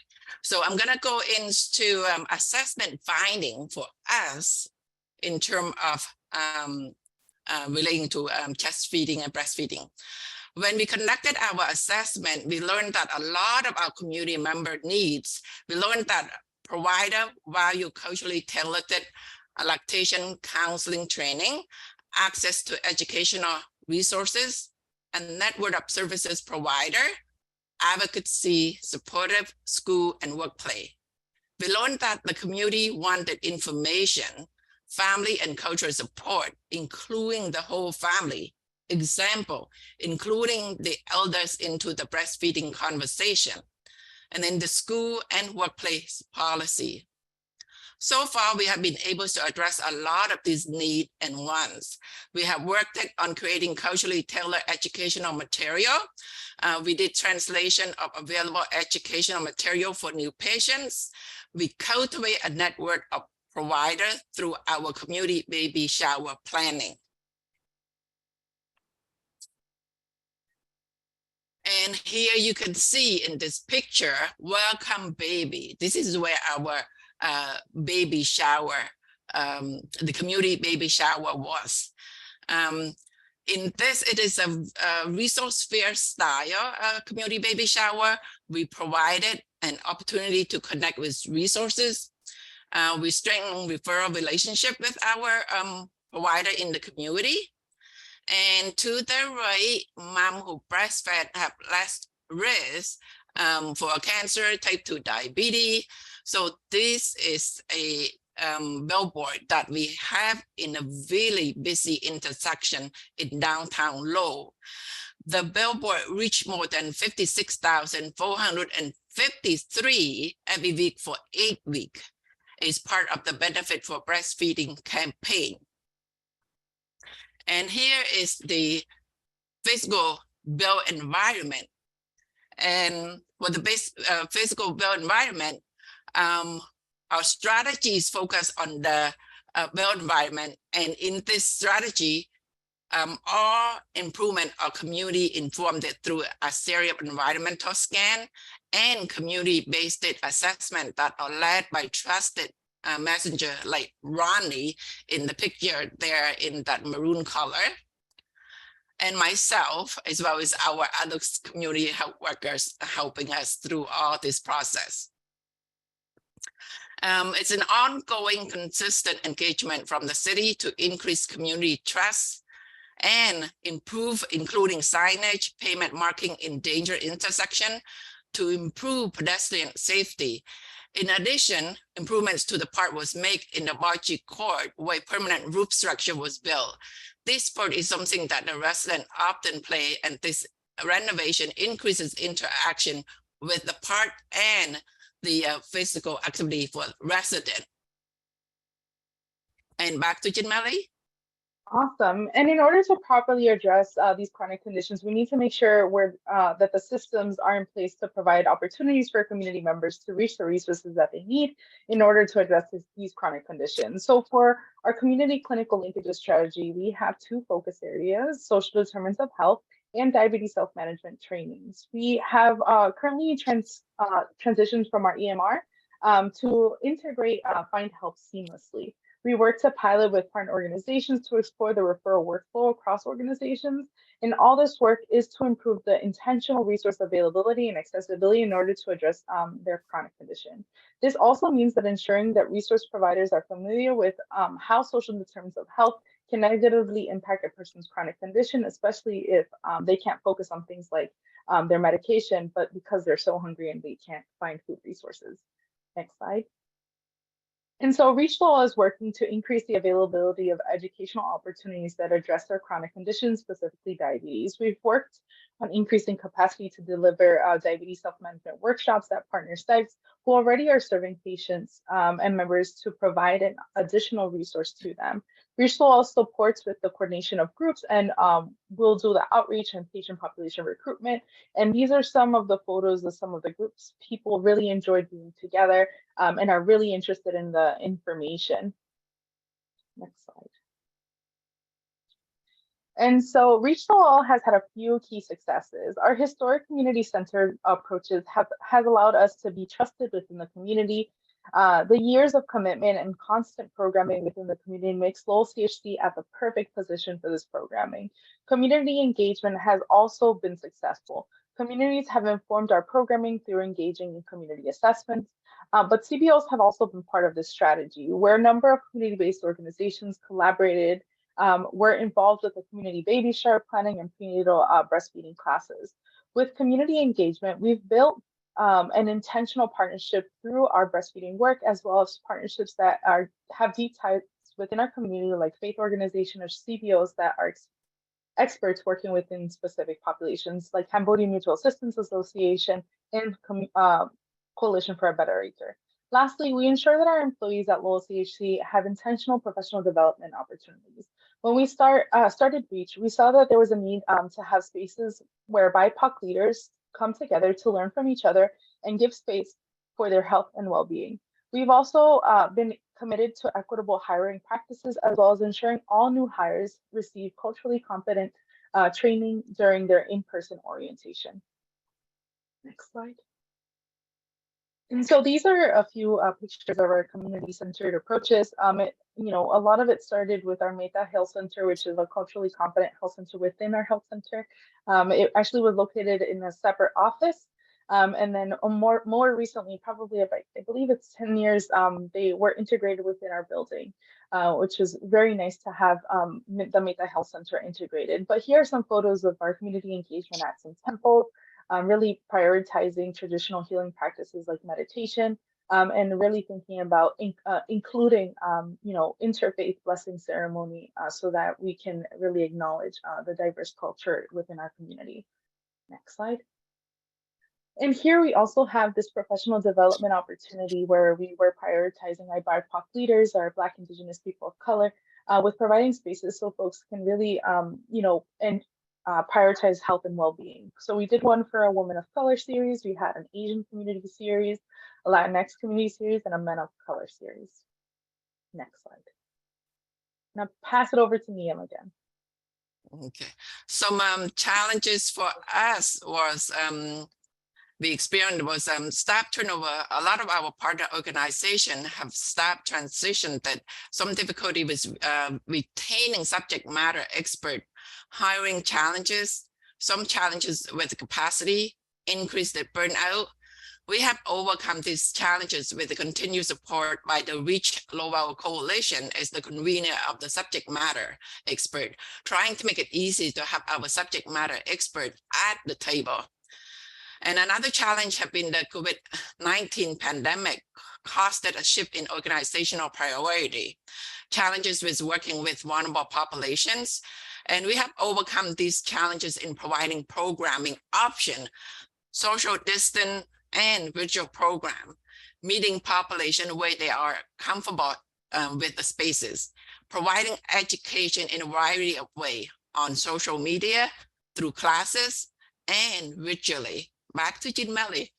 so I'm going to go into assessment finding for us in terms of relating to chest feeding and breastfeeding. When we conducted our assessment, we learned that a lot of our community member needs. We learned that provider value culturally tailored lactation counseling training, access to educational resources, and network of services provider, advocacy, supportive school and workplace. We learned that the community wanted information, family and cultural support, including the whole family. Example, including the elders into the breastfeeding conversation, and then the school and workplace policy. So far, we have been able to address a lot of these needs and wants. We have worked on creating culturally tailored educational material. We did translation of available educational material for new patients. We cultivate a network of providers through our community baby shower planning. And here you can see in this picture, welcome baby. This is where our baby shower, the community baby shower was. In this, it is a resource fair style community baby shower. We provided an opportunity to connect with resources. We strengthen referral relationship with our provider in the community. And to the right, mom who breastfed have less risk for cancer, type 2 diabetes. So this is a billboard that we have in a really busy intersection in downtown Lowell. The billboard reached more than 56,453 every week for 8 weeks. It's part of the Benefit for Breastfeeding campaign. And here is the physical built environment. And for the physical built environment, our strategies focus on the built environment. And in this strategy, all improvement are community informed through a series of environmental scan and community-based assessment that are led by trusted messenger like Ronnie in the picture there in that maroon color, and myself, as well as our other community health workers helping us through all this process. It's an ongoing, consistent engagement from the city to increase community trust and improve, including signage, pavement marking in danger intersection to improve pedestrian safety. In addition, improvements to the park was made in the Margie Court where permanent roof structure was built. This part is something that the residents often play, and this renovation increases interaction with the park and the physical activity for residents. And back to Jinmeli. Awesome. And in order to properly address these chronic conditions, we need to make sure that the systems are in place to provide opportunities for community members to reach the resources that they need in order to address these chronic conditions. So for our community clinical linkages strategy, we have two focus areas: social determinants of health and diabetes self-management trainings. We have currently transitioned from our EMR to integrate Find Help seamlessly. We work to pilot with partner organizations to explore the referral workflow across organizations. And all this work is to improve the intentional resource availability and accessibility in order to address their chronic condition. This also means that ensuring that resource providers are familiar with how social determinants of health can negatively impact a person's chronic condition, especially if they can't focus on things like their medication, but because they're so hungry and they can't find food resources. Next slide. And so ReachLaw is working to increase the availability of educational opportunities that address their chronic conditions, specifically diabetes. We've worked on increasing capacity to deliver diabetes self-management workshops at partner sites who already are serving patients and members to provide an additional resource to them. ReachLaw also supports with the coordination of groups and will do the outreach and patient population recruitment. And these are some of the photos of some of the groups people really enjoyed being together and are really interested in the information. Next slide. And so ReachLaw has had a few key successes. Our historic community-centered approaches has allowed us to be trusted within the community. The years of commitment and constant programming within the community makes Lowell CHC at the perfect position for this programming. Community engagement has also been successful. Communities have informed our programming through engaging in community assessments, but CBOs have also been part of this strategy, where a number of community-based organizations collaborated, were involved with the community baby shower planning and prenatal breastfeeding classes. With community engagement, we've built an intentional partnership through our breastfeeding work, as well as partnerships that have deep ties within our community, like faith organizations or CBOs that are experts working within specific populations, like Cambodian Mutual Assistance Association and Coalition for a Better Acre. Lastly, we ensure that our employees at Lowell CHC have intentional professional development opportunities. When we started Reach, we saw that there was a need to have spaces where BIPOC leaders come together to learn from each other and give space for their health and well-being. We've also been committed to equitable hiring practices, as well as ensuring all new hires receive culturally competent training during their in-person orientation. Next slide. And so these are a few pictures of our community-centered approaches. A lot of it started with our Meta Health Center, which is a culturally competent health center within our health center. It actually was located in a separate office. And then more recently, probably about, I believe it's 10 years, they were integrated within our building, which is very nice to have the Meta Health Center integrated. But here are some photos of our community engagement at some temples. Really prioritizing traditional healing practices like meditation, and really thinking about including, interfaith blessing ceremony so that we can really acknowledge the diverse culture within our community. Next slide. And here we also have this professional development opportunity where we were prioritizing our BIPOC leaders, our Black, Indigenous people of color, with providing spaces so folks can really, prioritize health and well-being. So we did one for a woman of color series, we had an Asian community series, a Latinx community series, and a men of color series. Next slide. Now pass it over to Niam again. Okay, some challenges for us was we experienced was staff turnover. A lot of our partner organizations have staff transition, that some difficulty with retaining subject matter expert, hiring challenges, some challenges with capacity, increase the burnout. We have overcome these challenges with the continued support by the Reach Lowell Coalition as the convener of the subject matter expert, trying to make it easy to have our subject matter expert at the table. And another challenge have been the COVID-19 pandemic caused a shift in organizational priority, challenges with working with vulnerable populations. And we have overcome these challenges in providing programming option, social distance, and virtual program, meeting population where they are comfortable with the spaces, providing education in a variety of ways on social media, through classes, and virtually. Back to Jean Melly.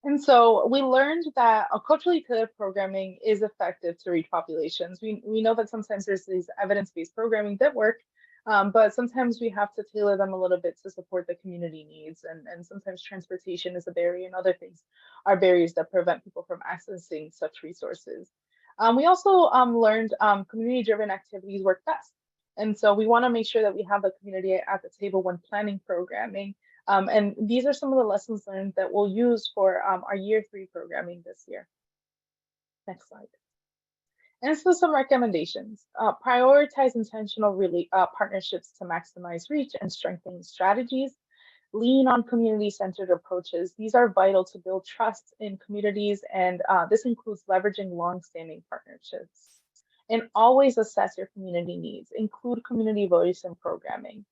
And so we learned that a culturally tailored programming is effective to reach populations. We know that sometimes there's these evidence-based programming that work, but sometimes we have to tailor them a little bit to support the community needs. And sometimes transportation is a barrier, and other things are barriers that prevent people from accessing such resources. We also learned community-driven activities work best. And so we want to make sure that we have the community at the table when planning programming. And these are some of the lessons learned that we'll use for our year 3 programming this year. Next slide. And so some recommendations. Prioritize intentional partnerships to maximize reach and strengthen strategies. Lean on community-centered approaches. These are vital to build trust in communities, and this includes leveraging long-standing partnerships. And always assess your community needs. Include community voice in programming.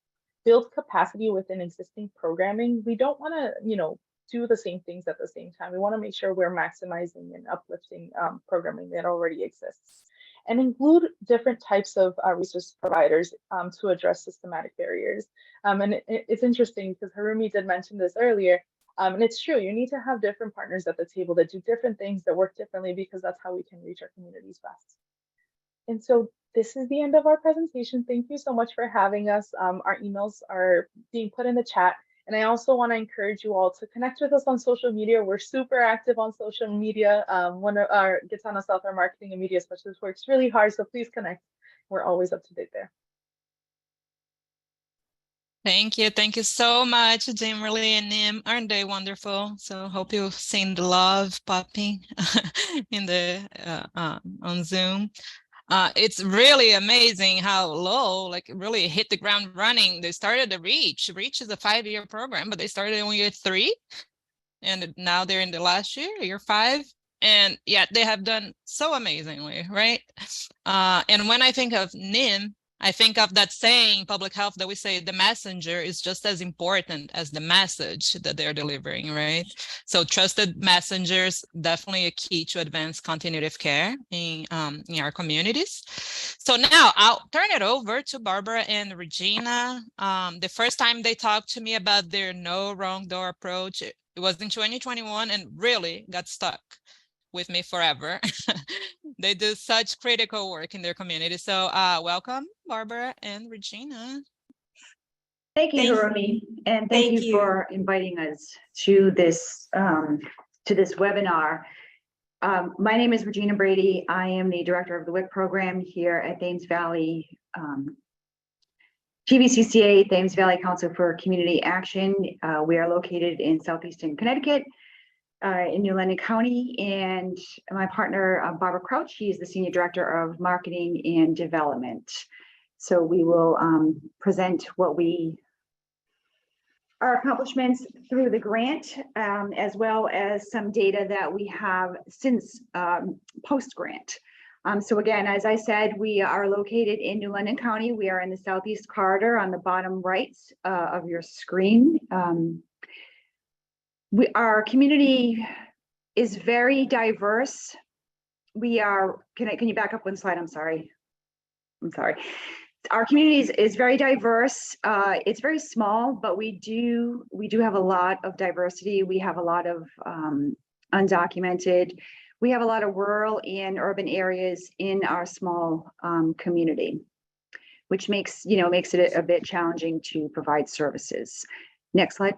Build capacity within existing programming. We don't want to, do the same things at the same time. We want to make sure we're maximizing and uplifting programming that already exists. And include different types of resource providers to address systematic barriers. And it's interesting because Harumi did mention this earlier, and it's true, you need to have different partners at the table that do different things, that work differently, because that's how we can reach our communities best. And so this is the end of our presentation. Thank you so much for having us. Our emails are being put in the chat. And I also want to encourage you all to connect with us on social media. We're super active on social media. One of our Gitana South, our marketing and media specialist, works really hard. So please connect. We're always up to date there. Thank you. Thank you so much, Jim, really, and Nim. Aren't they wonderful? So hope you've seen the love popping in the on Zoom. It's really amazing how Lowell really hit the ground running. They started the Reach. Reach is a 5-year program, but they started in year 3, and now they're in the last year 5. And yet they have done so amazingly, right? And when I think of NIM, I think of that saying, public health, that we say the messenger is just as important as the message that they're delivering, right? So trusted messengers, definitely a key to advance continuity of care in our communities. So now I'll turn it over to Barbara and Regina. The first time they talked to me about their no wrong door approach, it was in 2021, and really got stuck with me forever. They do such critical work in their community. So welcome, Barbara and Regina. Thank you, Harumi, and thank you for inviting us to this webinar. My name is Regina Brady. I am the director of the WIC program here at Thames Valley TVCCA, Thames Valley Council for Community Action. We are located in southeastern Connecticut, in New London County, and my partner, Barbara Crouch, she is the Senior Director of Marketing and Development. So we will present our accomplishments through the grant, as well as some data that we have since post-grant. So again, as I said, we are located in New London County. We are in the southeast corridor on the bottom right of your screen. Our community is very diverse. We are, can you back up one slide? I'm sorry. I'm sorry. Our community is very diverse. It's very small, but we do have a lot of diversity. We have a lot of undocumented. We have a lot of rural and urban areas in our small community, which makes it a bit challenging to provide services. Next slide.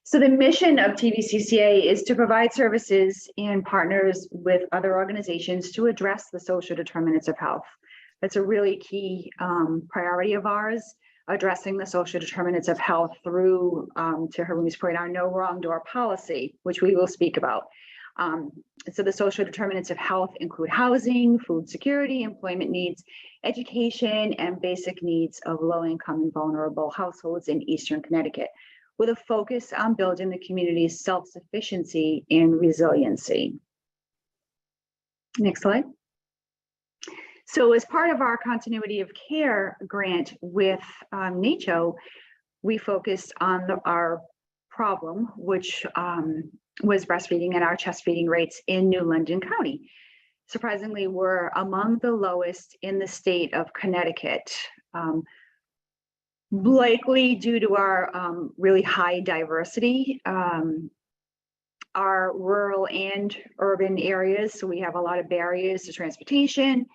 So the mission of TVCCA is to provide services and partners with other organizations to address the social determinants of health. That's a really key priority of ours, addressing the social determinants of health through, to Haroon's point, our no wrong door policy, which we will speak about. So the social determinants of health include housing, food security, employment needs, education, and basic needs of low-income and vulnerable households in Eastern Connecticut, with a focus on building the community's self-sufficiency and resiliency. Next slide. So as part of our continuity of care grant with NACCHO, we focused on our problem, which was breastfeeding and our chest feeding rates in New London County. Surprisingly, we're among the lowest in the state of Connecticut, likely due to our really high diversity, our rural and urban areas. So we have a lot of barriers to transportation.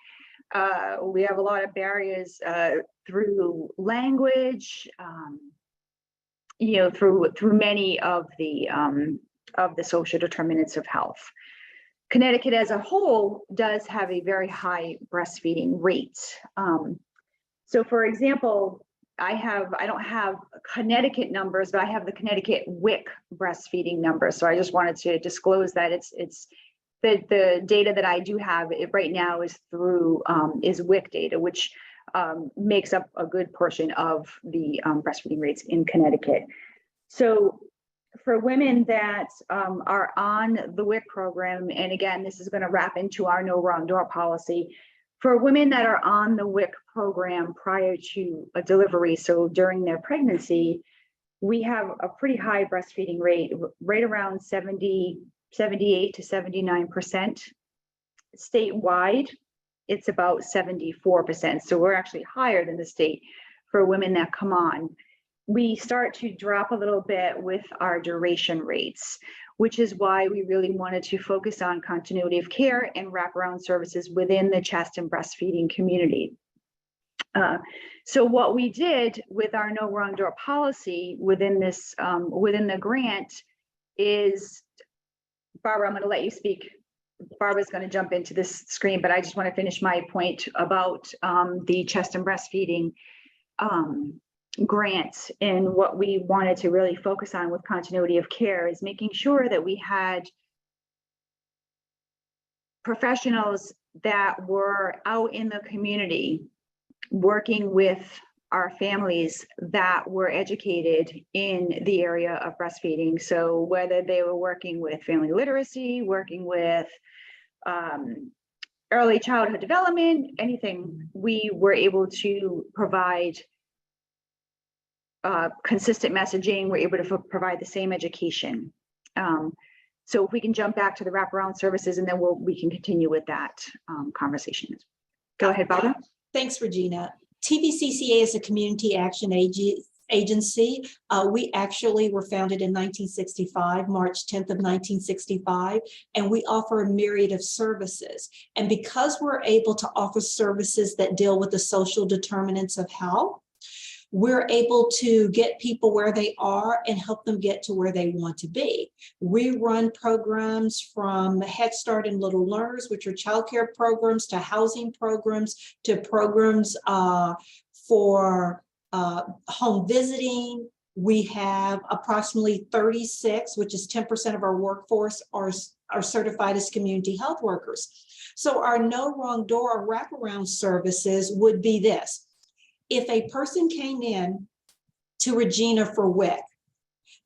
We have a lot of barriers through language, through many of the social determinants of health. Connecticut as a whole does have a very high breastfeeding rate. So for example, I don't have Connecticut numbers, but I have the Connecticut WIC breastfeeding numbers. So I just wanted to disclose that it's the data that I do have right now is through is WIC data, which makes up a good portion of the breastfeeding rates in Connecticut. So for women that are on the WIC program, and again, this is going to wrap into our no wrong door policy. For women that are on the WIC program prior to a delivery, so during their pregnancy, we have a pretty high breastfeeding rate, right around 78 to 79%. Statewide, it's about 74%. So we're actually higher than the state for women that come on. We start to drop a little bit with our duration rates, which is why we really wanted to focus on continuity of care and wraparound services within the chest and breastfeeding community. So what we did with our no wrong door policy within this, within the grant is, Barbara, I'm going to let you speak. Barbara's going to jump into this screen, but I just want to finish my point about the chest and breastfeeding grant. And what we wanted to really focus on with continuity of care is making sure that we had professionals that were out in the community working with our families that were educated in the area of breastfeeding. So whether they were working with family literacy, working with early childhood development, anything, we were able to provide consistent messaging. We're able to provide the same education. So if we can jump back to the wraparound services, and then we can continue with that conversation. Go ahead, Barbara. Thanks, Regina. TVCCA is a community action agency. We actually were founded in 1965, March 10th of 1965, and we offer a myriad of services. And because we're able to offer services that deal with the social determinants of health, we're able to get people where they are and help them get to where they want to be. We run programs from Head Start and Little Learners, which are childcare programs, to housing programs, to programs for home visiting. We have approximately 36, which is 10% of our workforce are certified as community health workers. So our no wrong door or wraparound services would be this. If a person came in to Regina for WIC,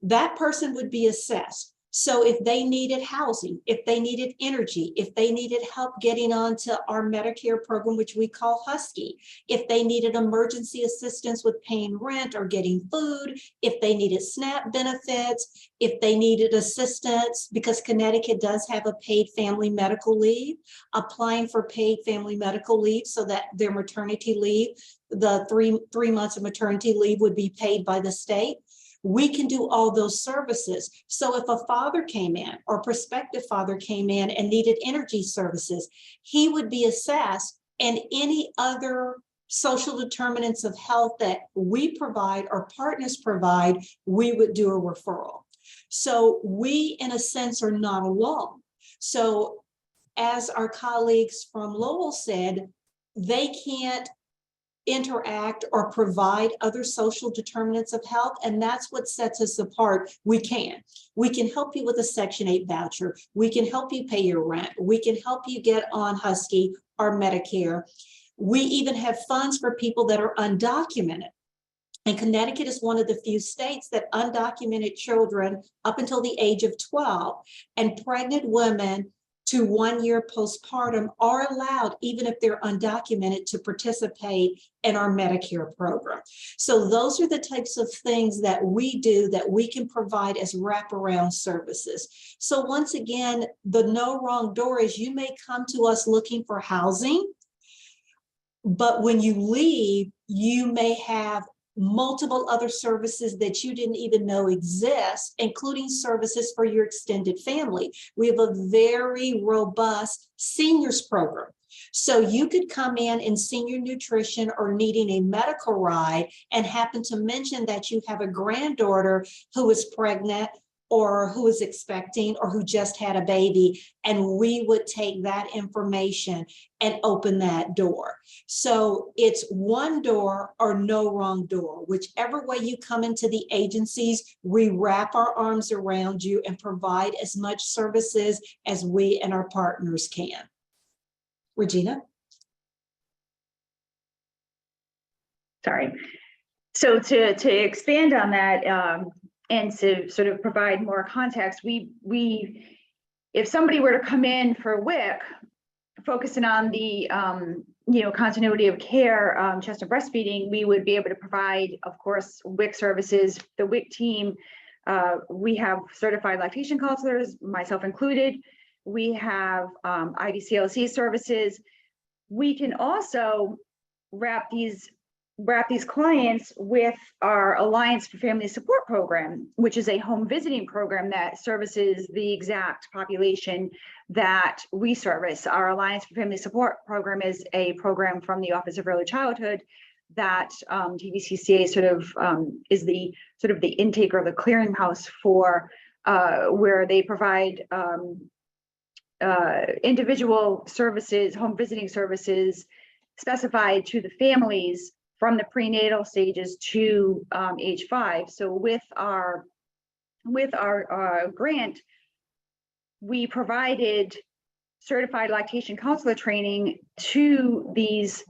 that person would be assessed. So if they needed housing, if they needed energy, if they needed help getting onto our Medicare program, which we call Husky, if they needed emergency assistance with paying rent or getting food, if they needed SNAP benefits, if they needed assistance, because Connecticut does have a paid family medical leave, applying for paid family medical leave so that their maternity leave, the three months of maternity leave would be paid by the state. We can do all those services. So if a father came in or prospective father came in and needed energy services, he would be assessed, and any other social determinants of health that we provide or partners provide, we would do a referral. So we, in a sense, are not alone. So as our colleagues from Lowell said, they can't interact or provide other social determinants of health, and that's what sets us apart. We can help you with a Section 8 voucher, we can help you pay your rent, we can help you get on Husky or Medicare. We even have funds for people that are undocumented, and Connecticut is one of the few states that undocumented children up until the age of 12 and pregnant women to 1 year postpartum are allowed, even if they're undocumented, to participate in our Medicare program. So those are the types of things that we do that we can provide as wraparound services. So once again, the no wrong door is you may come to us looking for housing, but when you leave, you may have multiple other services that you didn't even know exist, including services for your extended family. We have a very robust seniors program. So you could come in senior nutrition or needing a medical ride and happen to mention that you have a granddaughter who is pregnant or who is expecting or who just had a baby, and we would take that information and open that door. So it's one door or no wrong door. Whichever way you come into the agencies, we wrap our arms around you and provide as much services as we and our partners can. Regina? Sorry. So to expand on that, and to sort of provide more context, if somebody were to come in for WIC, focusing on the continuity of care, chest and breastfeeding, we would be able to provide, of course, WIC services. The WIC team, we have certified lactation counselors, myself included. We have IDCLC services. We can also wrap these clients with our Alliance for Family Support program, which is a home visiting program that services the exact population that we service. Our Alliance for Family Support program is a program from the Office of Early Childhood that TVCCA is the intake or the clearinghouse for, where they provide individual services, home visiting services specified to the families from the prenatal stages to age 5. So with our grant, we provided certified lactation counselor training to these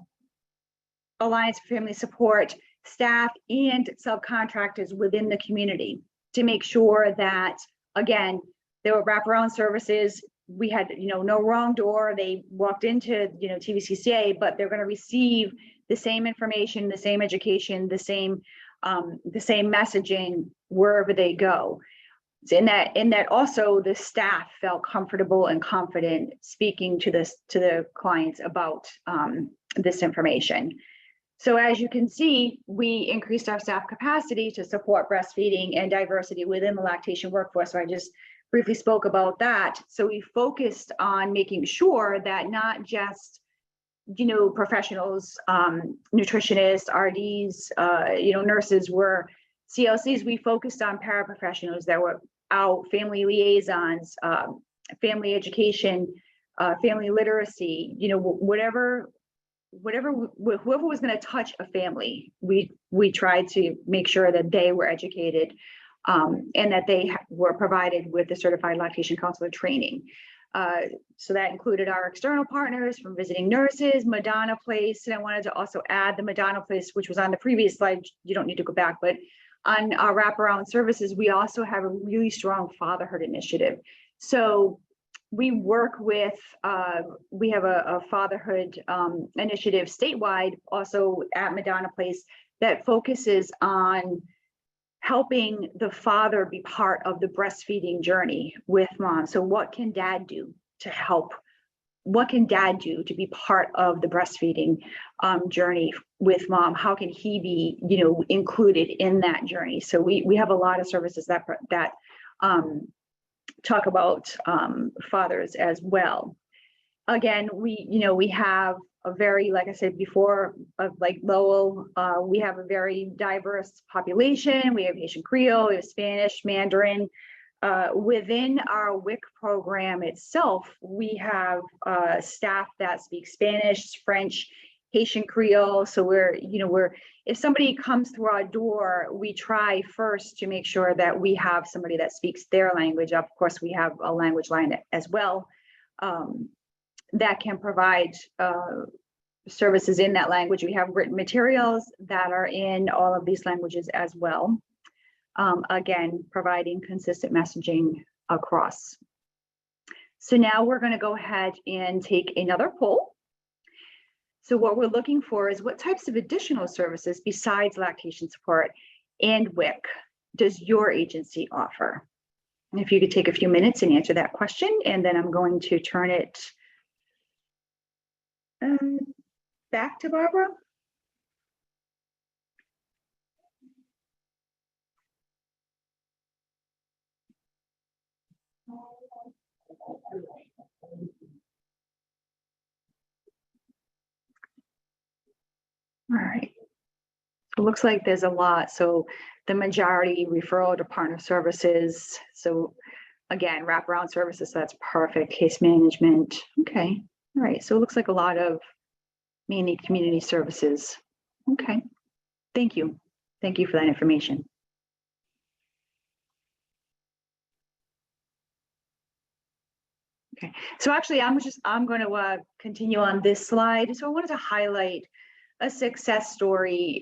Alliance for Family Support staff and subcontractors within the community to make sure that, again, there were wraparound services. We had, no wrong door. They walked into, TVCCA, but they're going to receive the same information, the same education, the same messaging wherever they go. In that also the staff felt comfortable and confident speaking to the clients about this information. So as you can see, we increased our staff capacity to support breastfeeding and diversity within the lactation workforce. So I just briefly spoke about that. So we focused on making sure that not just professionals, nutritionists, RDs, nurses were CLCs. We focused on paraprofessionals that were out, family liaisons, family education, family literacy, whoever was going to touch a family, we tried to make sure that they were educated and that they were provided with the certified lactation counselor training. So that included our external partners from visiting nurses, Madonna Place, and I wanted to also add the Madonna Place, which was on the previous slide. You don't need to go back, but on our wraparound services, we also have a really strong fatherhood initiative. So we work with, we have a fatherhood initiative statewide, also at Madonna Place, that focuses on helping the father be part of the breastfeeding journey with mom. So what can dad do to help? What can dad do to be part of the breastfeeding journey with mom? How can he be, included in that journey? So we have a lot of services that talk about fathers as well. Again, we have a very, like I said before, like Lowell, we have a very diverse population. We have Haitian Creole, we have Spanish, Mandarin. Within our WIC program itself, we have staff that speak Spanish, French, Haitian Creole. So if somebody comes through our door, we try first to make sure that we have somebody that speaks their language. Of course, we have a language line as well that can provide services in that language. We have written materials that are in all of these languages as well. Again, providing consistent messaging across. So now we're going to go ahead and take another poll. So what we're looking for is what types of additional services besides lactation support and WIC does your agency offer? And if you could take a few minutes and answer that question, and then I'm going to turn it back to Barbara. All right, so it looks like there's a lot. So the majority referral to partner services. So again, wraparound services, that's perfect. Case management. Okay, all right. So it looks like a lot of mainly community services. Okay, thank you. Thank you for that information. Okay, so actually I'm going to continue on this slide. So I wanted to highlight a success story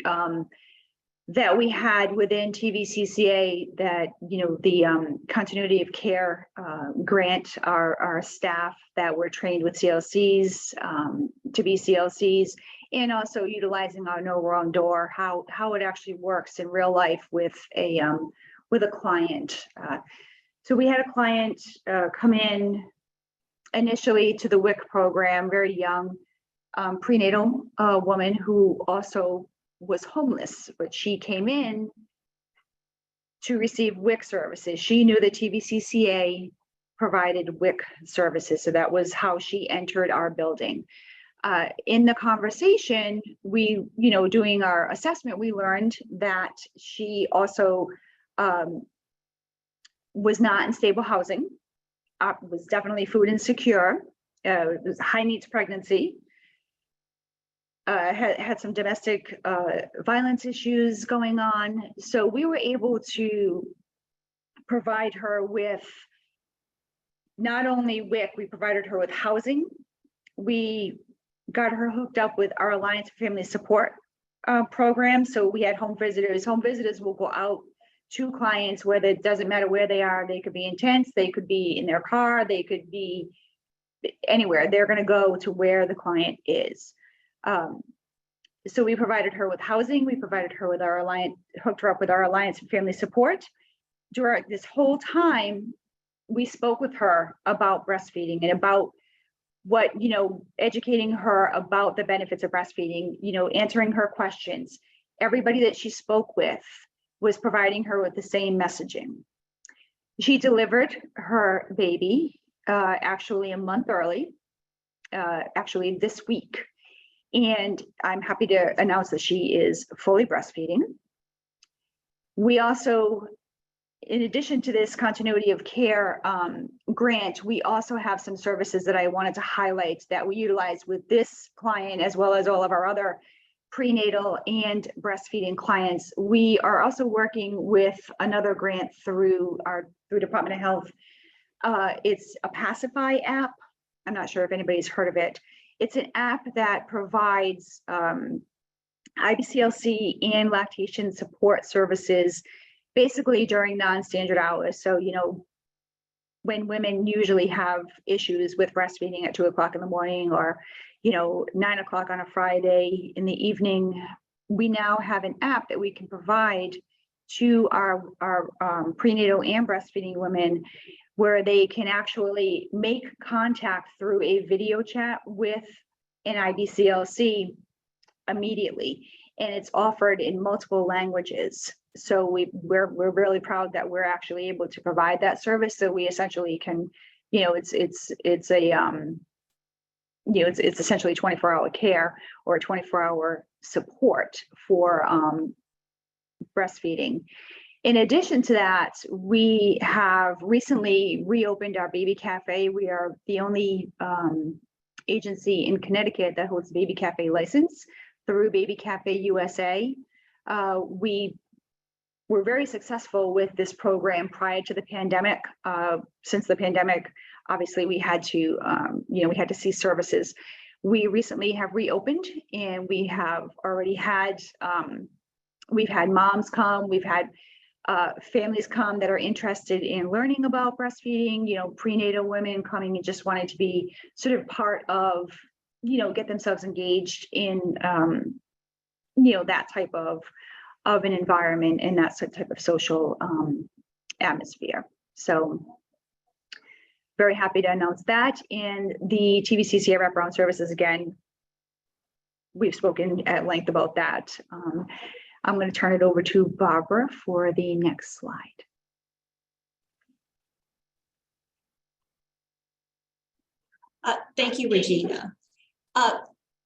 that we had within TVCCA that, the continuity of care grant our staff that were trained with CLCs to be CLCs, and also utilizing our No Wrong Door, how it actually works in real life with a client. So we had a client come in initially to the WIC program, very young, prenatal woman who also was homeless, but she came in to receive WIC services. She knew that TVCCA provided WIC services, so that was how she entered our building. In the conversation, we, doing our assessment, we learned that she also was not in stable housing, was definitely food insecure, was a high needs pregnancy, had some domestic violence issues going on. So we were able to provide her with not only WIC, we provided her with housing. We got her hooked up with our Alliance for Family Support program. So we had home visitors. Home visitors will go out to clients, whether it doesn't matter where they are. They could be in tents, they could be in their car, they could be anywhere. They're going to go to where the client is. So we provided her with housing. We provided her with our Alliance, hooked her up with our Alliance for Family Support. During this whole time, we spoke with her about breastfeeding and about what, educating her about the benefits of breastfeeding, answering her questions. Everybody that she spoke with was providing her with the same messaging. She delivered her baby actually a month early, actually this week. And I'm happy to announce that she is fully breastfeeding. We also, in addition to this continuity of care grant, we also have some services that I wanted to highlight that we utilize with this client, as well as all of our other prenatal and breastfeeding clients. We are also working with another grant through Department of Health. It's a Pacify app. I'm not sure if anybody's heard of it. It's an app that provides IBCLC and lactation support services basically during non-standard hours. So, you know, when women usually have issues with breastfeeding at 2 o'clock in the morning, or, you know, 9 o'clock on a Friday in the evening, we now have an app that we can provide to our prenatal and breastfeeding women, where they can actually make contact through a video chat with an IBCLC immediately, and it's offered in multiple languages. So we're really proud that we're actually able to provide that service. So we essentially can, you know, it's essentially 24-hour care or 24-hour support for breastfeeding. In addition to that, we have recently reopened our baby cafe. We are the only agency in Connecticut that holds a baby cafe license through Baby Cafe USA. We were very successful with this program prior to the pandemic. Since the pandemic, obviously we had to, we had to cease services. We recently have reopened, and we have already had, we've had moms come, we've had families come that are interested in learning about breastfeeding, you know, prenatal women coming and just wanting to be sort of part of, you know, get themselves engaged in, you know, that type of an environment and that type of social atmosphere. So very happy to announce that. And the TVCCA wraparound services, again, we've spoken at length about that. I'm going to turn it over to Barbara for the next slide. Thank you, Regina.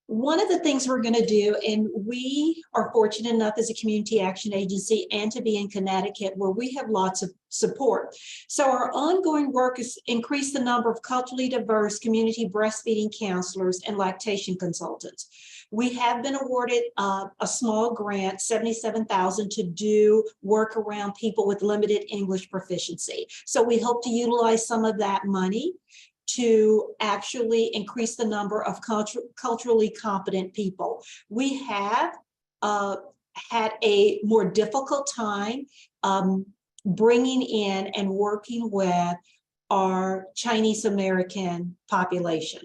One of the things we're going to do, and we are fortunate enough as a community action agency and to be in Connecticut where we have lots of support. So our ongoing work is increase the number of culturally diverse community breastfeeding counselors and lactation consultants. We have been awarded a small grant, $77,000, to do work around people with limited English proficiency. So we hope to utilize some of that money to actually increase the number of culturally competent people. We have had a more difficult time bringing in and working with our Chinese American population.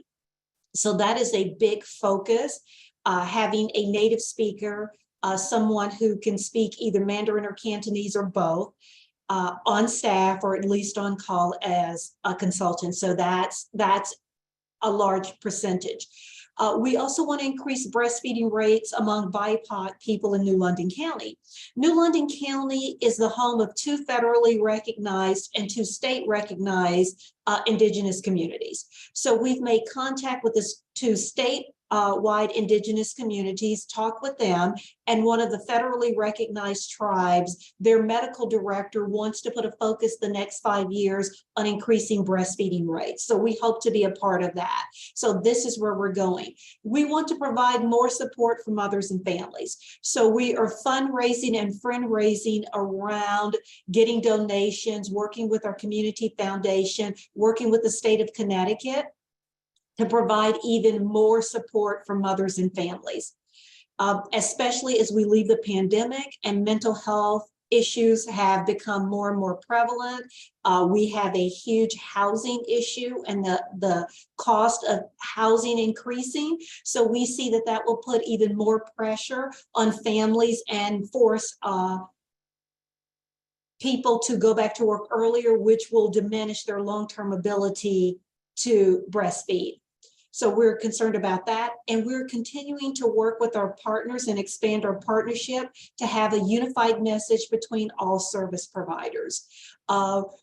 So that is a big focus, having a native speaker, someone who can speak either Mandarin or Cantonese or both, on staff or at least on call as a consultant. So that's a large percentage. We also want to increase breastfeeding rates among BIPOC people in New London County. New London County is the home of 2 federally recognized and 2 state recognized Indigenous communities. So we've made contact with the 2 state-wide Indigenous communities, talk with them, and one of the federally recognized tribes, their medical director wants to put a focus the next 5 years on increasing breastfeeding rates. So we hope to be a part of that. So this is where we're going. We want to provide more support for mothers and families. So we are fundraising and friend raising around getting donations, working with our community foundation, working with the state of Connecticut to provide even more support for mothers and families, especially as we leave the pandemic and mental health issues have become more and more prevalent. We have a huge housing issue and the cost of housing increasing. So we see that that will put even more pressure on families and force people to go back to work earlier, which will diminish their long-term ability to breastfeed. So we're concerned about that, and we're continuing to work with our partners and expand our partnership to have a unified message between all service providers.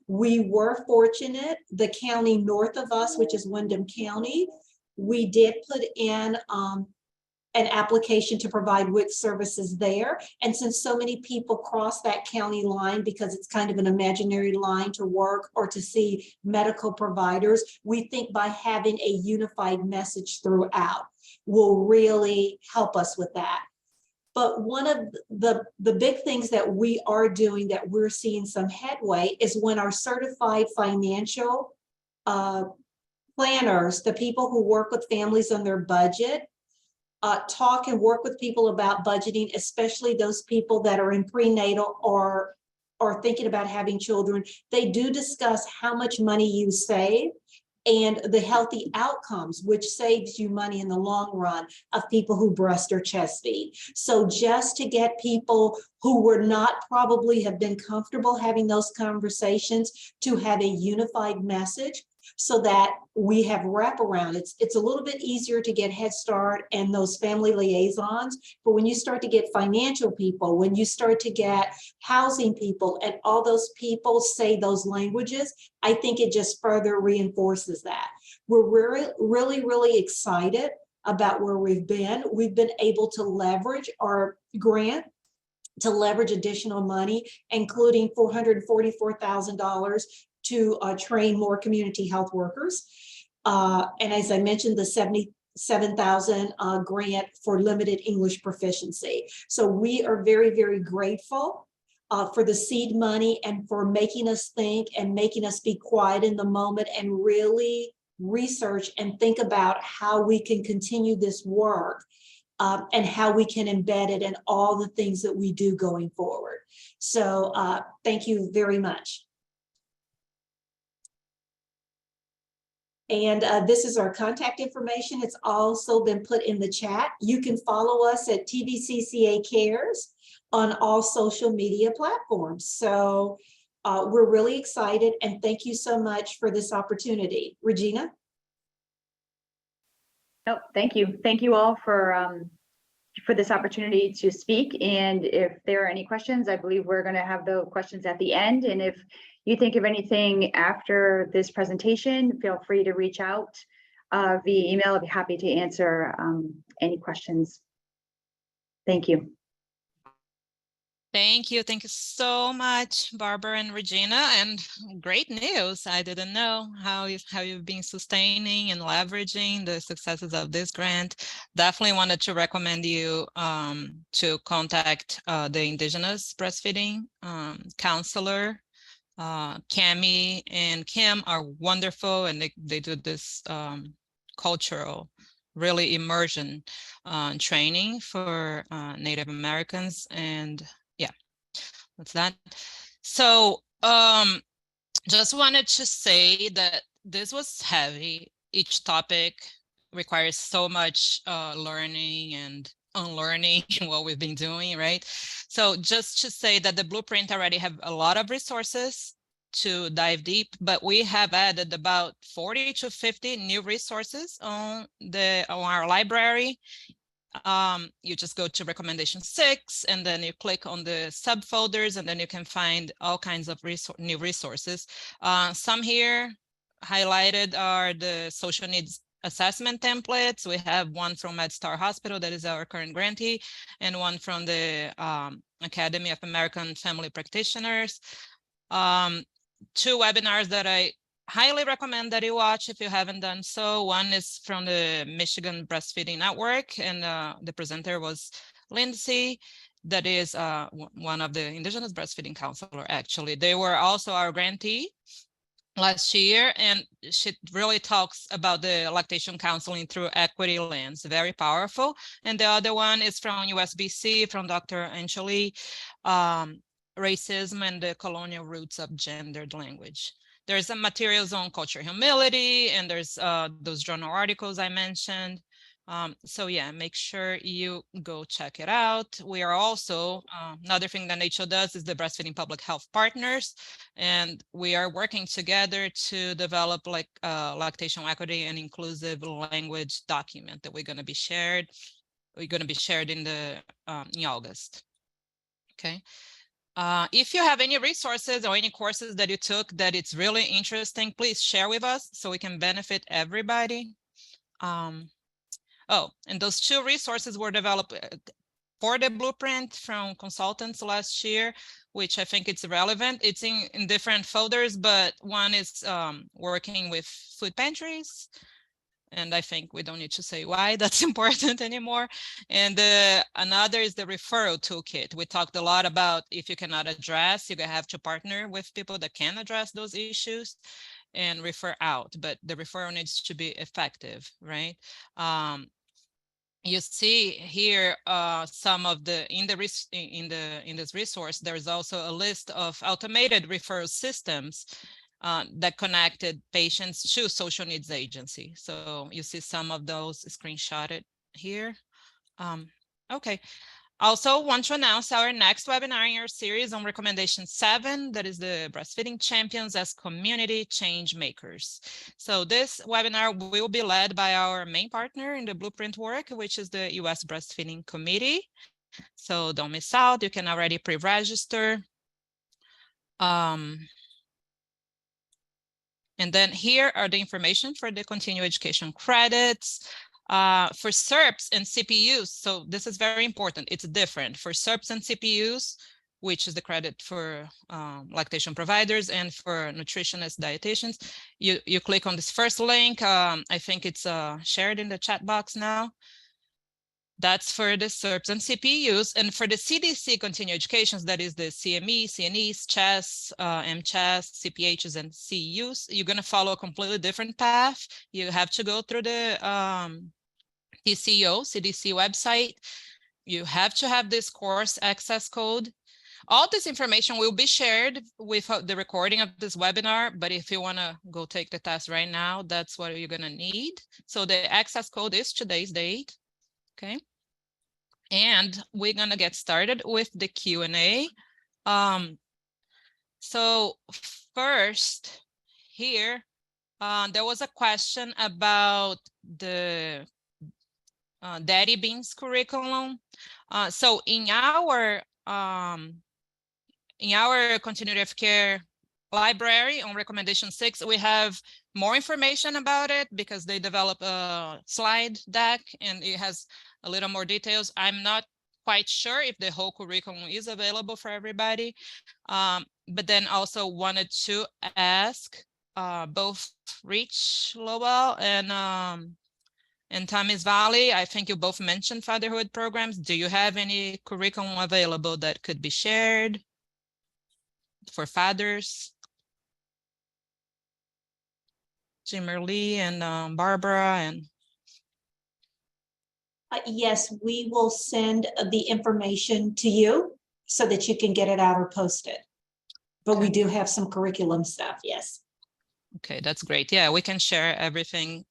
We were fortunate, the county north of us, which is Windham County, we did put in an application to provide WIC services there. And since so many people cross that county line because it's kind of an imaginary line to work or to see medical providers, we think by having a unified message throughout will really help us with that. But one of the big things that we are doing that we're seeing some headway is when our certified financial planners, the people who work with families on their budget, talk and work with people about budgeting, especially those people that are in prenatal or thinking about having children. They do discuss how much money you save and the healthy outcomes, which saves you money in the long run, of people who breast or chest feed. So just to get people who were not probably have been comfortable having those conversations to have a unified message, so that we have wraparound. It's a little bit easier to get Head Start and those family liaisons, but when you start to get financial people, when you start to get housing people, and all those people say those languages, I think it just further reinforces that. We're really excited about where we've been. We've been able to leverage our grant to leverage additional money, including $444,000 to train more community health workers. And as I mentioned, the $77,000 grant for limited English proficiency. So we are very grateful for the seed money and for making us think and making us be quiet in the moment and really research and think about how we can continue this work and how we can embed it in all the things that we do going forward. So thank you very much. And this is our contact information. It's also been put in the chat. You can follow us at TVCCA Cares on all social media platforms. So we're really excited, and thank you so much for this opportunity. Regina? No, thank you. Thank you all for this opportunity to speak. And if there are any questions, I believe we're going to have the questions at the end. And if you think of anything after this presentation, feel free to reach out via email. I'd be happy to answer any questions. Thank you. Thank you. Thank you so much, Barbara and Regina. And great news. I didn't know how you've been sustaining and leveraging the successes of this grant. Definitely wanted to recommend you to contact the Indigenous breastfeeding counselor. Cami and Kim are wonderful, and they do this cultural, really immersion training for Native Americans. And yeah, that's that. So just wanted to say that this was heavy. Each topic requires so much learning and unlearning what we've been doing, right? So just to say that the blueprint already have a lot of resources to dive deep, but we have added about 40 to 50 new resources on our library. You just go to recommendation 6, and then you click on the subfolders, and then you can find all kinds of new resources. Some here highlighted are the social needs assessment templates. We have one from MedStar Hospital, that is our current grantee, and one from the Academy of American Family Practitioners. 2 webinars that I highly recommend that you watch if you haven't done so. One is from the Michigan Breastfeeding Network, and the presenter was Lindsay. That is one of the Indigenous Breastfeeding Counselor, actually. They were also our grantee last year, and she really talks about the lactation counseling through equity lens, very powerful. And the other one is from USBC, from Dr. Anjali, Racism and the Colonial Roots of Gendered Language. There's some materials on culture humility, and there's those journal articles I mentioned. So yeah, make sure you go check it out. We are also, another thing that NACCHO does is the Breastfeeding Public Health Partners, and we are working together to develop like lactation equity and inclusive language document that we're going to be shared. We're going to be shared in August. Okay. If you have any resources or any courses that you took that it's really interesting, please share with us so we can benefit everybody. Oh, and those 2 resources were developed for the blueprint from consultants last year, which I think it's relevant. It's in different folders, but one is working with food pantries. And I think we don't need to say why that's important anymore. And another is the referral toolkit. We talked a lot about if you cannot address, you have to partner with people that can address those issues and refer out, but the referral needs to be effective, right? you see here some of the in this resource. There's also a list of automated referral systems that connected patients to social needs agency. So you see some of those screenshotted here. Okay. Also want to announce our next webinar in our series on recommendation 7, that is the breastfeeding champions as community change makers. So this webinar will be led by our main partner in the blueprint work, which is the US Breastfeeding Committee. So don't miss out, you can already pre-register. And then here are the information for the continuing education credits. For SERPs and CPUs, so this is very important, it's different. For SERPs and CPUs, which is the credit for lactation providers, and for nutritionists, dietitians, you click on this first link. I think it's shared in the chat box now. That's for the SERPs and CPUs. And for the CDC continuing educations, that is the CME, CNEs, CHES, MCHES, CPHs, and CUs, you're going to follow a completely different path. You have to go through the CDC website. You have to have this course access code. All this information will be shared with the recording of this webinar, but if you want to go take the test right now, that's what you're going to need. So the access code is today's date. Okay. And we're going to get started with the Q&A. So first here, there was a question about the Daddy Beans curriculum. So in our continuity of care library on recommendation 6, we have more information about it because they develop a slide deck and it has a little more details. I'm not quite sure if the whole curriculum is available for everybody, but then also wanted to ask both Rich Lowell and Tamis Valley, I think you both mentioned fatherhood programs. Do you have any curriculum available that could be shared for fathers? Jimmerly and Barbara and yes, we will send the information to you so that you can get it out or post it. But okay. We do have some curriculum stuff, yes. Okay, that's great. Yeah, we can share everything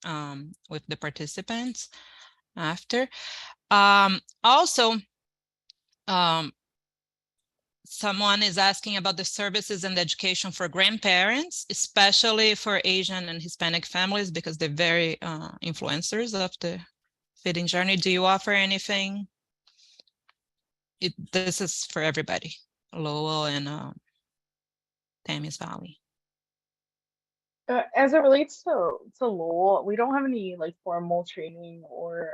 with the participants after. Also, someone is asking about the services and education for grandparents, especially for Asian and Hispanic families, because they're very influencers of the feeding journey. Do you offer anything? This is for everybody, Lowell and Tamis Valley. As it relates to Lowell, we don't have any like formal training or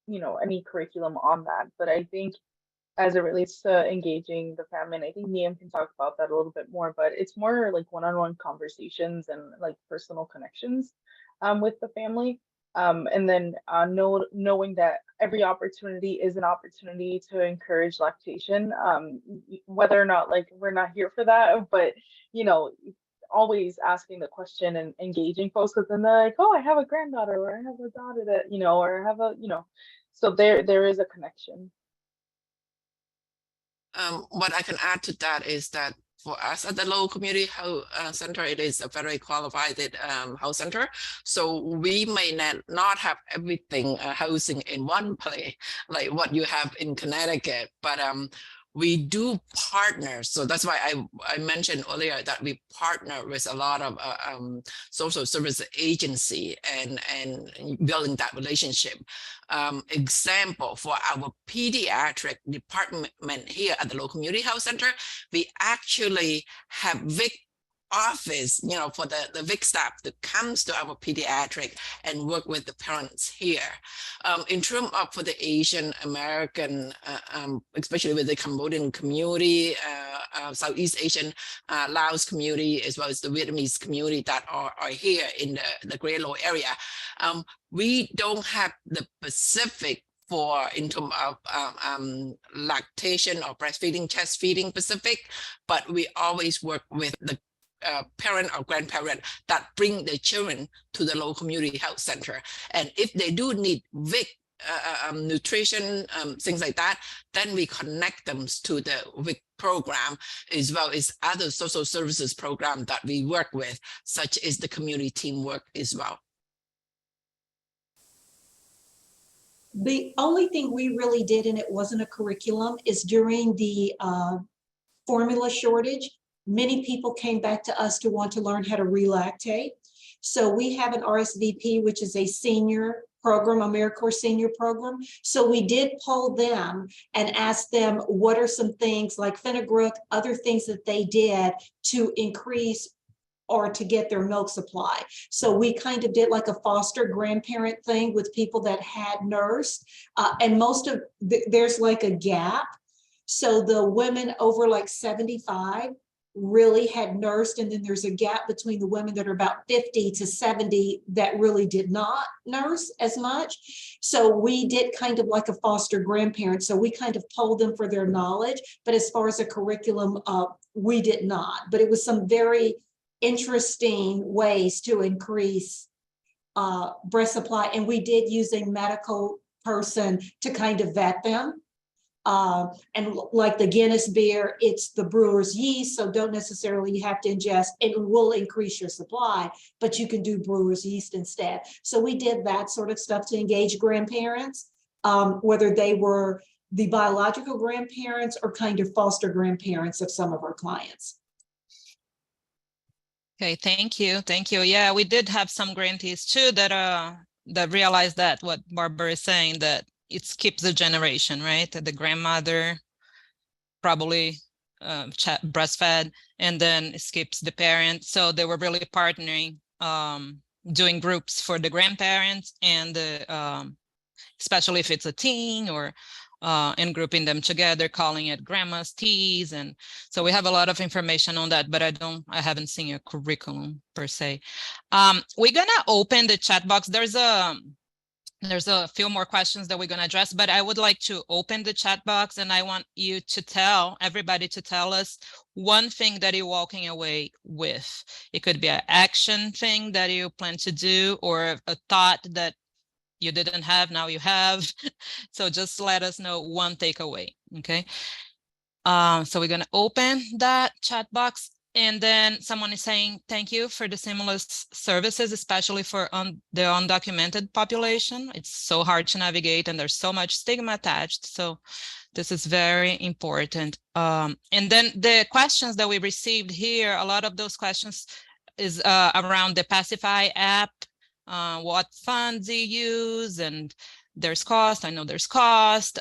any curriculum on that. But I think as it relates to engaging the family, and I think Niam can talk about that a little bit more, but it's more like one-on-one conversations and like personal connections with the family. And then knowing that every opportunity is an opportunity to encourage lactation, whether or not like we're not here for that, but always asking the question and engaging folks, because then they're like, oh, I have a granddaughter, or I have a daughter that, or I have a, so there is a connection. What I can add to that is that for us at the Lowell Community Health Center, it is a very qualified health center. So we may not have everything housing in one place, like what you have in Connecticut, but we do partner. So that's why I mentioned earlier that we partner with a lot of social service agency and building that relationship. Example, for our pediatric department here at the Lowell Community Health Center, we actually have VIC office, for the VIC staff that comes to our pediatric and work with the parents here. In terms of for the Asian American, especially with the Cambodian community, Southeast Asian Laos community, as well as the Vietnamese community that are here in the Great Lowell area, we don't have the specific in terms of lactation or breastfeeding, chest feeding specific, but we always work with the parent or grandparent that bring their children to the Lowell Community Health Center. And if they do need VIC nutrition, things like that, then we connect them to the WIC program, as well as other social services program that we work with, such as the community teamwork as well. The only thing we really did, and it wasn't a curriculum, is during the formula shortage, many people came back to us to want to learn how to relactate. So we have an RSVP, which is a senior program, AmeriCorps senior program. So we did poll them and ask them what are some things like fenugreek, other things that they did to increase or to get their milk supply. So we kind of did like a foster grandparent thing with people that had nursed, and most of there's like a gap. So the women over like 75 really had nursed, and then there's a gap between the women that are about 50 to 70 that really did not nurse as much. So we did kind of like a foster grandparent. So we kind of polled them for their knowledge, but as far as a curriculum, we did not. But it was some very interesting ways to increase breast supply, and we did use a medical person to kind of vet them. And like the Guinness beer, it's the brewer's yeast, so don't necessarily have to ingest. It will increase your supply, but you can do brewer's yeast instead. So we did that sort of stuff to engage grandparents, whether they were the biological grandparents or kind of foster grandparents of some of our clients. Okay, thank you. Thank you. Yeah, we did have some grantees too that realized that what Barbara is saying, that it skips the generation, right? The grandmother probably breastfed, and then it skips the parent. So they were really partnering, doing groups for the grandparents and the, especially if it's a teen, or and grouping them together, calling it grandma's teas. And so we have a lot of information on that, but I haven't seen a curriculum per se. We're gonna open the chat box. There's a few more questions that we're gonna address, but I would like to open the chat box, and I want you to tell everybody to tell us one thing that you're walking away with. It could be an action thing that you plan to do, or a thought that you didn't have, now you have. So just let us know one takeaway, okay? So we're gonna open that chat box, and then someone is saying, thank you for the seamless services, especially for the undocumented population. It's so hard to navigate, and there's so much stigma attached. So this is very important. And then the questions that we received here, a lot of those questions is around the Pacify app. What funds you use, and there's cost. I know there's cost.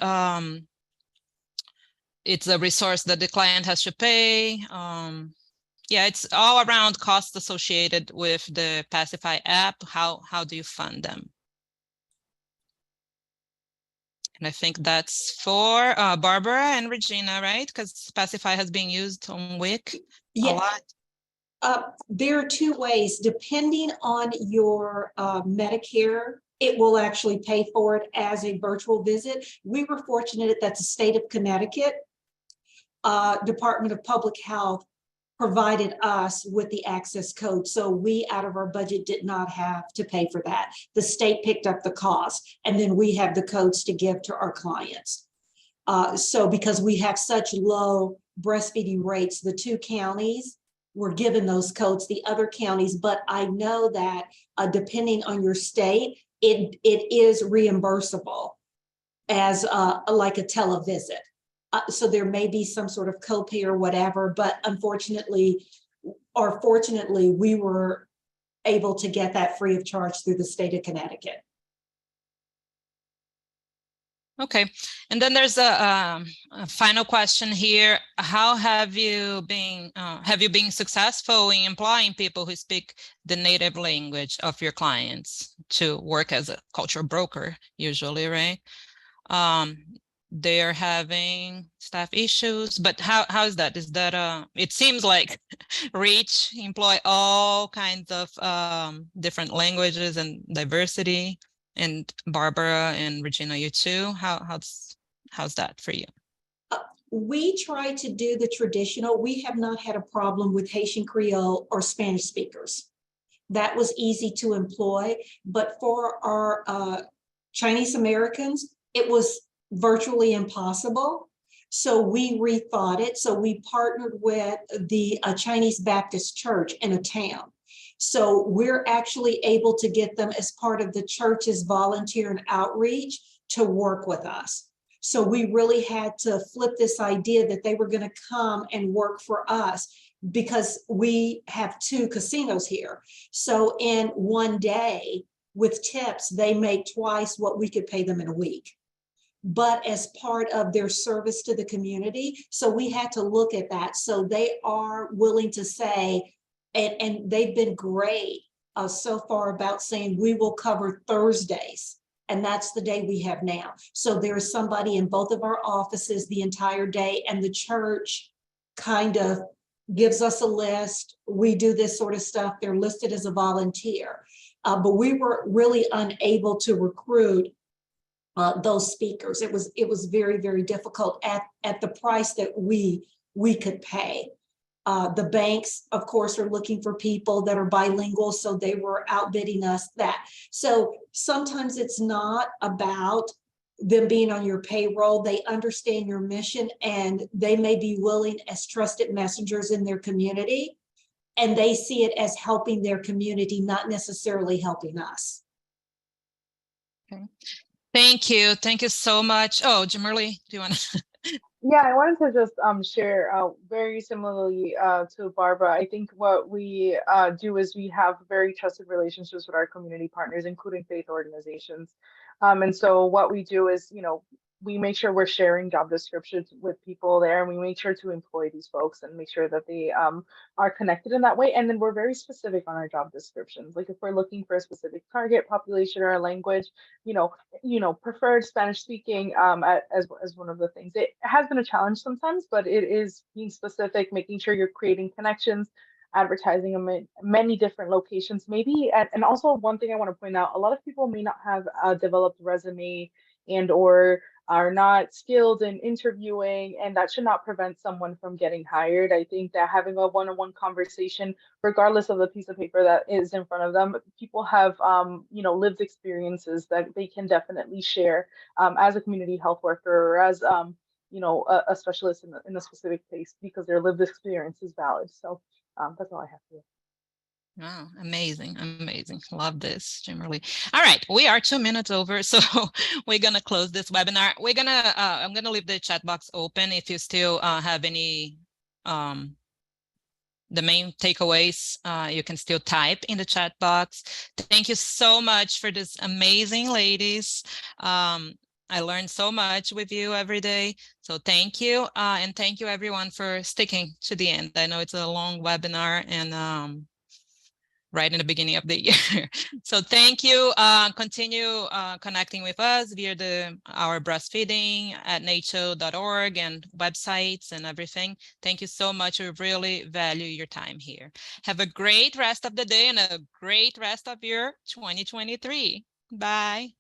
It's a resource that the client has to pay. Yeah, it's all around costs associated with the Pacify app. How do you fund them? And I think that's for Barbara and Regina, right? Because Pacify has been used on WIC a lot. There are two ways. Depending on your Medicare, it will actually pay for it as a virtual visit. We were fortunate that the state of Connecticut Department of Public Health provided us with the access code. So we, out of our budget, did not have to pay for that. The state picked up the cost, and then we have the codes to give to our clients. So because we have such low breastfeeding rates, the two counties were given those codes, the other counties, but I know that depending on your state, it is reimbursable as like a televisit. So there may be some sort of copay or whatever, but unfortunately, or fortunately, we were able to get that free of charge through the state of Connecticut. Okay, and then there's a final question here. How have you been successful in employing people who speak the native language of your clients to work as a cultural broker, usually, right? They're having staff issues, but how is that? Is that it seems like Reach employ all kinds of different languages and diversity. And Barbara and Regina, you too. How's that for you? We try to do the traditional. We have not had a problem with Haitian Creole or Spanish speakers. That was easy to employ. But for our Chinese Americans, it was virtually impossible. So we rethought it. So we partnered with the Chinese Baptist church in a town. So we're actually able to get them as part of the church's volunteer and outreach to work with us. So we really had to flip this idea that they were going to come and work for us, because we have 2 casinos here. So in one day with tips, they make twice what we could pay them in a week, but as part of their service to the community. So we had to look at that. So they are willing to say, and they've been great so far about saying, we will cover Thursdays. And that's the day we have now. So there's somebody in both of our offices the entire day, and the church kind of gives us a list. We do this sort of stuff. They're listed as a volunteer. But we were really unable to recruit those speakers. It was very, very difficult at the price that we could pay. The banks, of course, are looking for people that are bilingual, so they were outbidding us that. So sometimes it's not about them being on your payroll. They understand your mission, and they may be willing as trusted messengers in their community, and they see it as helping their community, not necessarily helping us. Okay. Thank you. Thank you so much. Oh, Jamerly, do you want to? Yeah, I wanted to just share very similarly to Barbara. I think what we do is we have very trusted relationships with our community partners, including faith organizations. And so what we do is, you know, we make sure we're sharing job descriptions with people there, and we make sure to employ these folks and make sure that they are connected in that way. And then we're very specific on our job descriptions. Like if we're looking for a specific target population or a language, you know, preferred Spanish speaking as one of the things. It has been a challenge sometimes, but it is being specific, making sure you're creating connections, advertising them in many different locations, maybe. And also one thing I want to point out, a lot of people may not have a developed resume and or are not skilled in interviewing, and that should not prevent someone from getting hired. I think that having a one-on-one conversation, regardless of the piece of paper that is in front of them, people have you know, lived experiences that they can definitely share as a community health worker or as you know, a specialist in a specific case, because their lived experience is valid. So that's all I have to do. Wow, amazing, amazing. Love this, Jamerly. All right, we are 2 minutes over, so we're gonna close this webinar. We're gonna, I'm gonna leave the chat box open if you still have any, the main takeaways, you can still type in the chat box. Thank you so much for this amazing ladies. I learned so much with you every day. So thank you. And thank you everyone for sticking to the end. I know it's a long webinar and right in the beginning of the year. So thank you. Continue connecting with us via our breastfeeding at NACCHO.org and websites and everything. Thank you so much. We really value your time here. Have a great rest of the day and a great rest of your 2023. Bye.